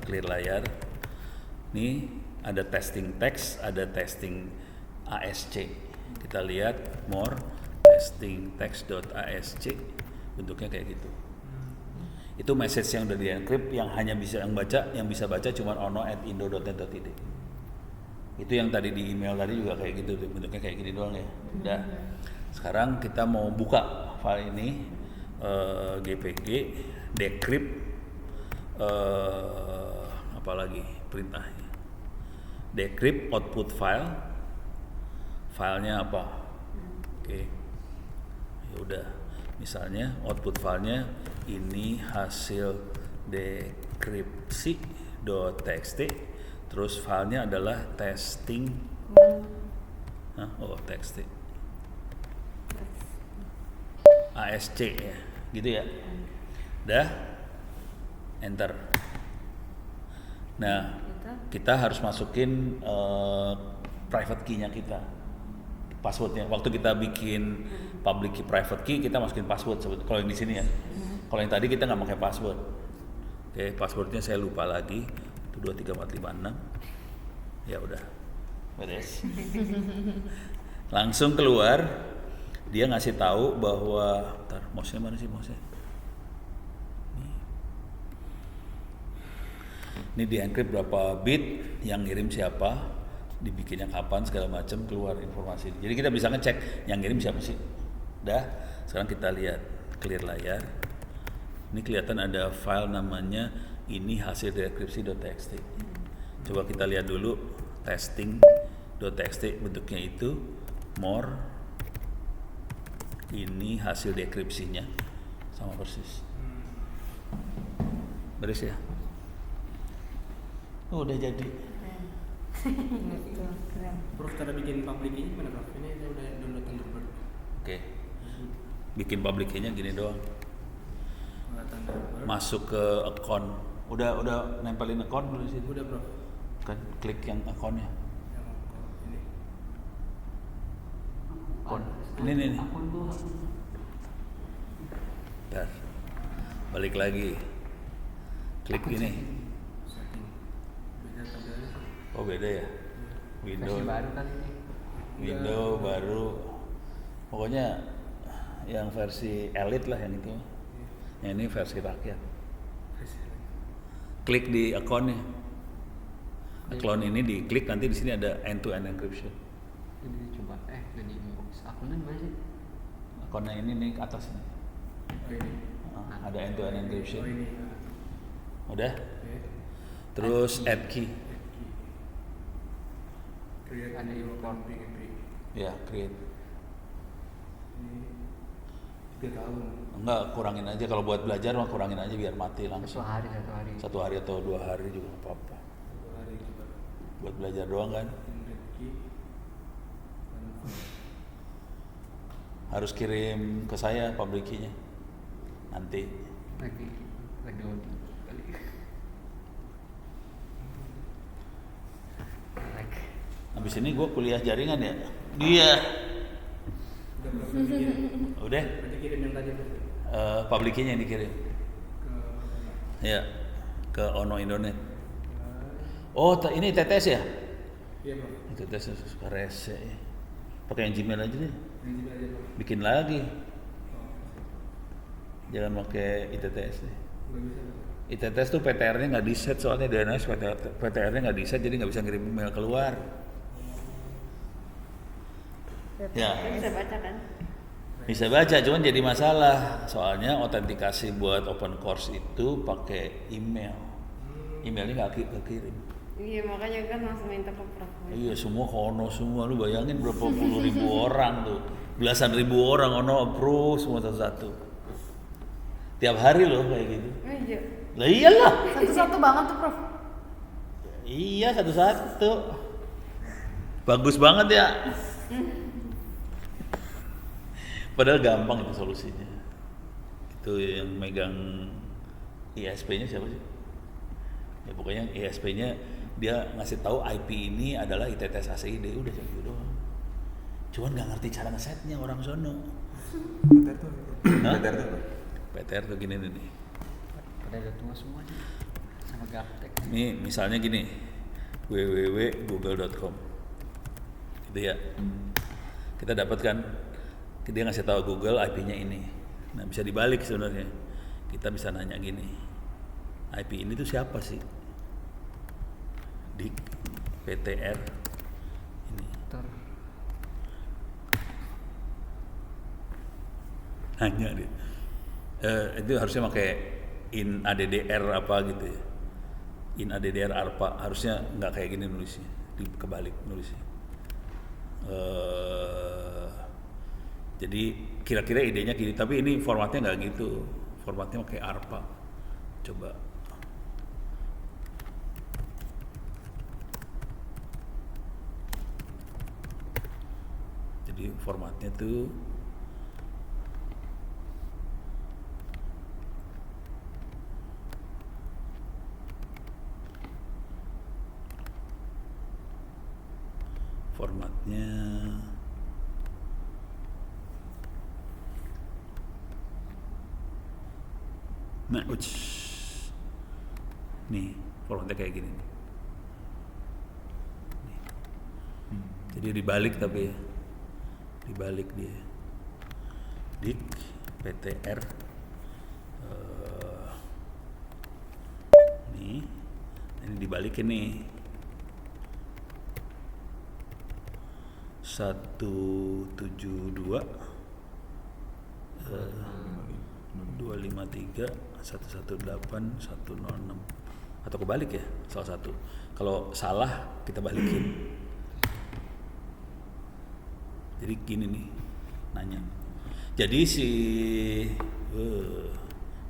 Clear layar. Nih ada testing text, ada testing ASC. Kita lihat more testing text.asc, bentuknya kayak gitu. Itu message yang udah di encrypt, yang hanya bisa yang bisa baca cuma ono@indo.net.id. Itu yang tadi di email tadi juga kayak gitu, bentuknya kayak gini doang ya. Udah. Sekarang kita mau buka file ini, GPG decrypt, apalagi perintahnya, decrypt output file, filenya apa? Oke. Ya udah, Misalnya output filenya ini hasil dekripsi.txt, terus filenya adalah testing, txt, ASC ya, gitu ya. Dah, enter. Nah, kita harus masukin private key-nya kita, passwordnya. Waktu kita bikin public key, private key, kita masukin password. Kalau yang di sini ya. Kalau yang tadi kita nggak pakai password. Oke, passwordnya saya lupa lagi. 123456. Ya udah, beres. Langsung keluar, dia ngasih tahu bahwa, mouse-nya mana sih mouse-nya? Ini di encrypt berapa bit, yang ngirim siapa, dibikinnya kapan, segala macam, keluar informasi. Jadi kita bisa ngecek yang ngirim siapa sih. Dah, sekarang kita lihat clear layar. Ini kelihatan ada file namanya ini hasil dekripsi.txt. Coba kita lihat dulu testing.txt, bentuknya itu more, ini hasil dekripsinya sama persis. Beres ya? Oh, udah jadi. Prof, cara bikin public key gimana Prof? Ini saya udah download Thunderbird. Oke. Bikin public key-nya gini doang. Masuk ke account. Udah nempelin account dulu sih. Udah Prof. Kan klik yang account-nya. Yang ini. Account. Ini. Akun tuh. Bentar. Balik lagi. Klik ini. Setting. Beda tabelnya sih. Oh, beda ya. Window. Versi baru kan ini. Window baru. Pokoknya yang versi elite lah yang itu. Yang ini versi rakyat. Klik di account-nya. Account ini diklik, nanti di sini ada end-to-end encryption. Ini coba nggak di inbox. Akunnya mana sih? Account-nya ini nih ke atas nih. Oh ini. Ada end-to-end encryption. Oh ini. Udah? Oke. Terus add key. Create Ada import. PGP. Ya, create. Ini 3 tahun. Enggak, kurangin aja. Kalau buat belajar mah kurangin aja biar mati Satu langsung. hari. 1 hari atau 2 hari juga nggak apa-apa. 1 hari coba. Buat belajar doang kan. Inlet key. Harus kirim ke saya public key-nya. Nanti. Lagi Odi kali. Habis ini gue kuliah jaringan ya. Iya. Udah Prof bikin. Udah. Berarti kirim yang tadi Prof. Public key-nya yang dikirim. Ke Ya. Ke Ono Indonet. Oh, ini TTS ya? Iya Prof. TTS suka rese. Pakai yang Gmail aja deh. Ini juga aja Prof. Bikin lagi. Jangan pakai ITTS deh. Nggak bisa Prof. ITTS tuh PTR-nya nggak di-set, soalnya DNS PTR-nya nggak di-set, jadi nggak bisa ngirim email keluar. Ya. Bisa baca kan? Bisa baca, cuman jadi masalah. Soalnya autentikasi buat open course itu pakai email. Emailnya nggak kirim. Iya, makanya kan langsung minta ke Prof. Iya, semua ke Ono semua. Lu bayangin berapa puluh ribu orang tuh. Belasan ribu orang Ono approve semua satu-satu. Tiap hari loh kayak gitu. Iya. Lah iyalah. Satu-satu banget tuh Prof. Iya, satu-satu. Bagus banget ya. Padahal gampang itu solusinya. Itu yang megang ISP-nya siapa sih? Ya pokoknya ISP-nya dia ngasih tahu IP ini adalah ITTS ACID, udah gitu doang. Cuman nggak ngerti cara ngesetnya orang sono. PTR tuh. Hah? PTR tuh. PTR tuh gini nih. Pada udah tua semua nih. Sama gaptek. Nih misalnya gini, www.google.com, gitu ya. Kita dapatkan, dia ngasih tahu Google IP-nya ini. Nah bisa dibalik sebenarnya. Kita bisa nanya gini, IP ini tuh siapa sih? Di PTR ini. Nanya deh. Itu harusnya pakai in ADDR apa gitu ya. In ADDR ARPA, harusnya nggak kayak gini nulisnya, kebalik nulisnya. Jadi kira-kira idenya gini, tapi ini formatnya nggak gitu. Formatnya pakai ARPA. Coba. Jadi formatnya tuh nah, nih formatnya kayak gini nih. Jadi dibalik tapi ya, dibalik dia dik PTR nih, ini dibalikin nih 172 253 118 106 atau kebalik ya, salah satu. Kalau salah kita balikin. Jadi gini nih nanya. Jadi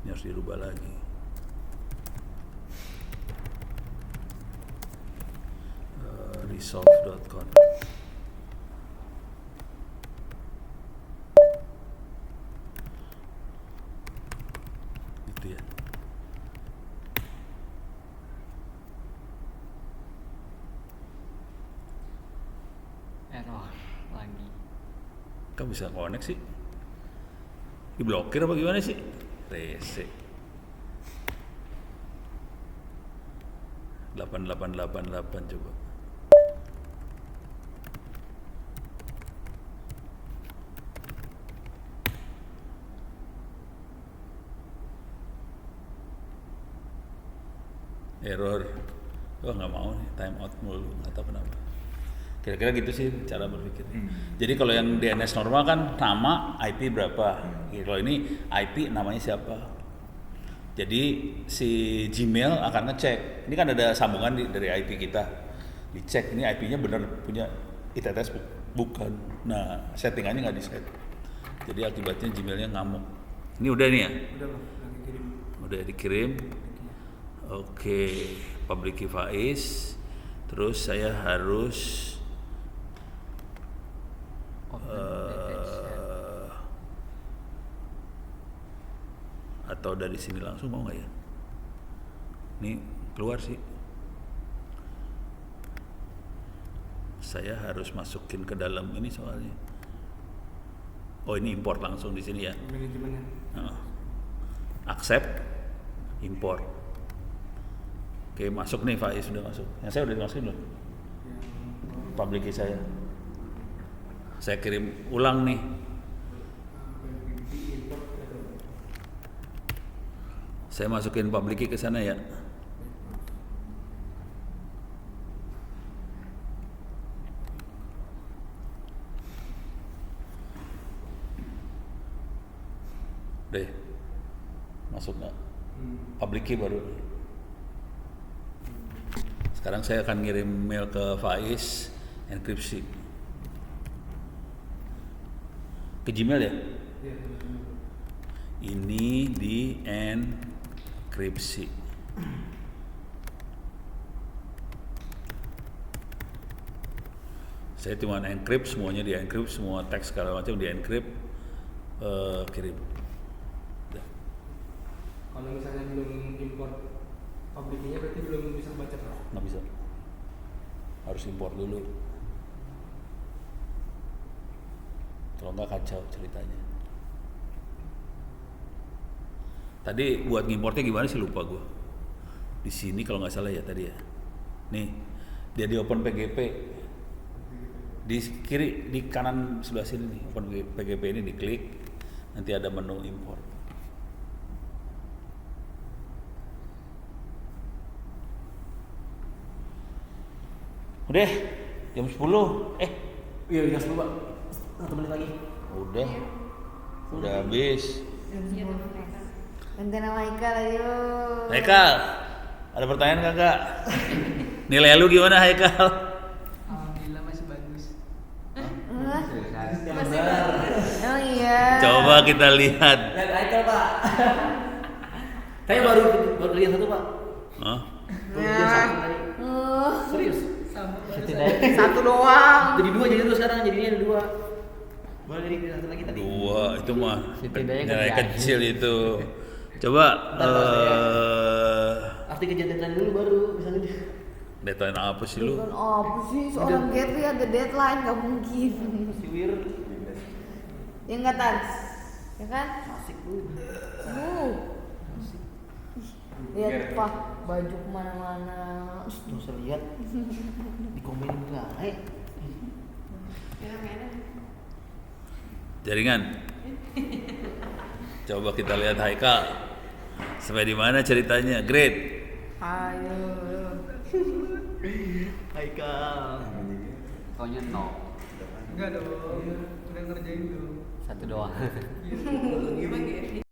ini harus dirubah lagi. Resolve.com. Gitu ya. Error lagi. Kamu bisa connect sih? Diblokir apa gimana sih? Rese 8888 coba. Error. Oh nggak mau nih, time out mulu, nggak tahu kenapa. Kira-kira gitu sih cara berpikirnya. Jadi kalau yang DNS normal kan nama IP berapa. Kalau ini IP namanya siapa. Jadi si Gmail akan ngecek. Ini kan ada sambungan dari IP kita. Dicek ini IP-nya benar punya ITTS bukan. Nah settingannya nggak di-set. Jadi akibatnya Gmail-nya ngamuk. Ini udah nih ya? Udah bang, lagi kirim. Udah dikirim. Oke, public key Faiz. Terus saya harus atau dari sini langsung mau nggak ya? Ini keluar sih. Saya harus masukin ke dalam ini soalnya. Oh ini import langsung di sini ya. Manajemennya. Accept, import. Oke masuk nih Faiz, sudah masuk. Yang saya udah dimasukin belum? Public key saya. Saya kirim ulang nih. Saya masukin public key ke sana ya. Deh, masuk nggak? Public key baru. Sekarang saya akan ngirim mail ke Faiz, enkripsi. Ke Gmail ya? Ini di enkripsi. Saya cuma encrypt, semuanya di encrypt, semua teks segala macam di encrypt, kirim. Udah. Kalau misalnya belum import publiknya berarti belum bisa baca Prof? Nggak bisa. Harus import dulu. Kalau nggak kacau ceritanya. Tadi buat ngimportnya gimana sih lupa gue. Di sini kalau nggak salah ya tadi ya. Nih dia di open PGP. Di kiri, di kanan sebelah sini nih open PGP ini diklik. Nanti ada menu import. Udah jam 10. Iya, udah 10 Pak. 1 menit lagi. Udah habis. Ganti nama Haikal ayo. Haikal, ada pertanyaan kagak? Nilai lu gimana Haikal? Alhamdulillah masih bagus. Emang iya. Coba kita lihat. Lihat Haikal Pak. Saya baru lihat satu Pak. Hah? Baru lihat satu tadi. Serius. Satu doang. Jadi dua jadi dua sekarang jadinya ada dua. Baru jadi satu lagi tadi. Dua itu mah Setidaknya nilai kerjaan. kecil itu. Coba Arti kejadian dulu baru bisa jadi. deadline apa sih lu? Bukan apa sih seorang Gary ada deadline nggak mungkin. Siwir. Ya nggak Tan? Ya kan? Asik lu. Lihat Pak, baju kemana-mana. Nggak usah lihat. Dikomenin baik. Jaringan. Coba kita lihat Haikal. Sampai di mana ceritanya? Great. Ayo. Haikal. Pokoknya no. Enggak dong, udah ngerjain dulu. Satu doang.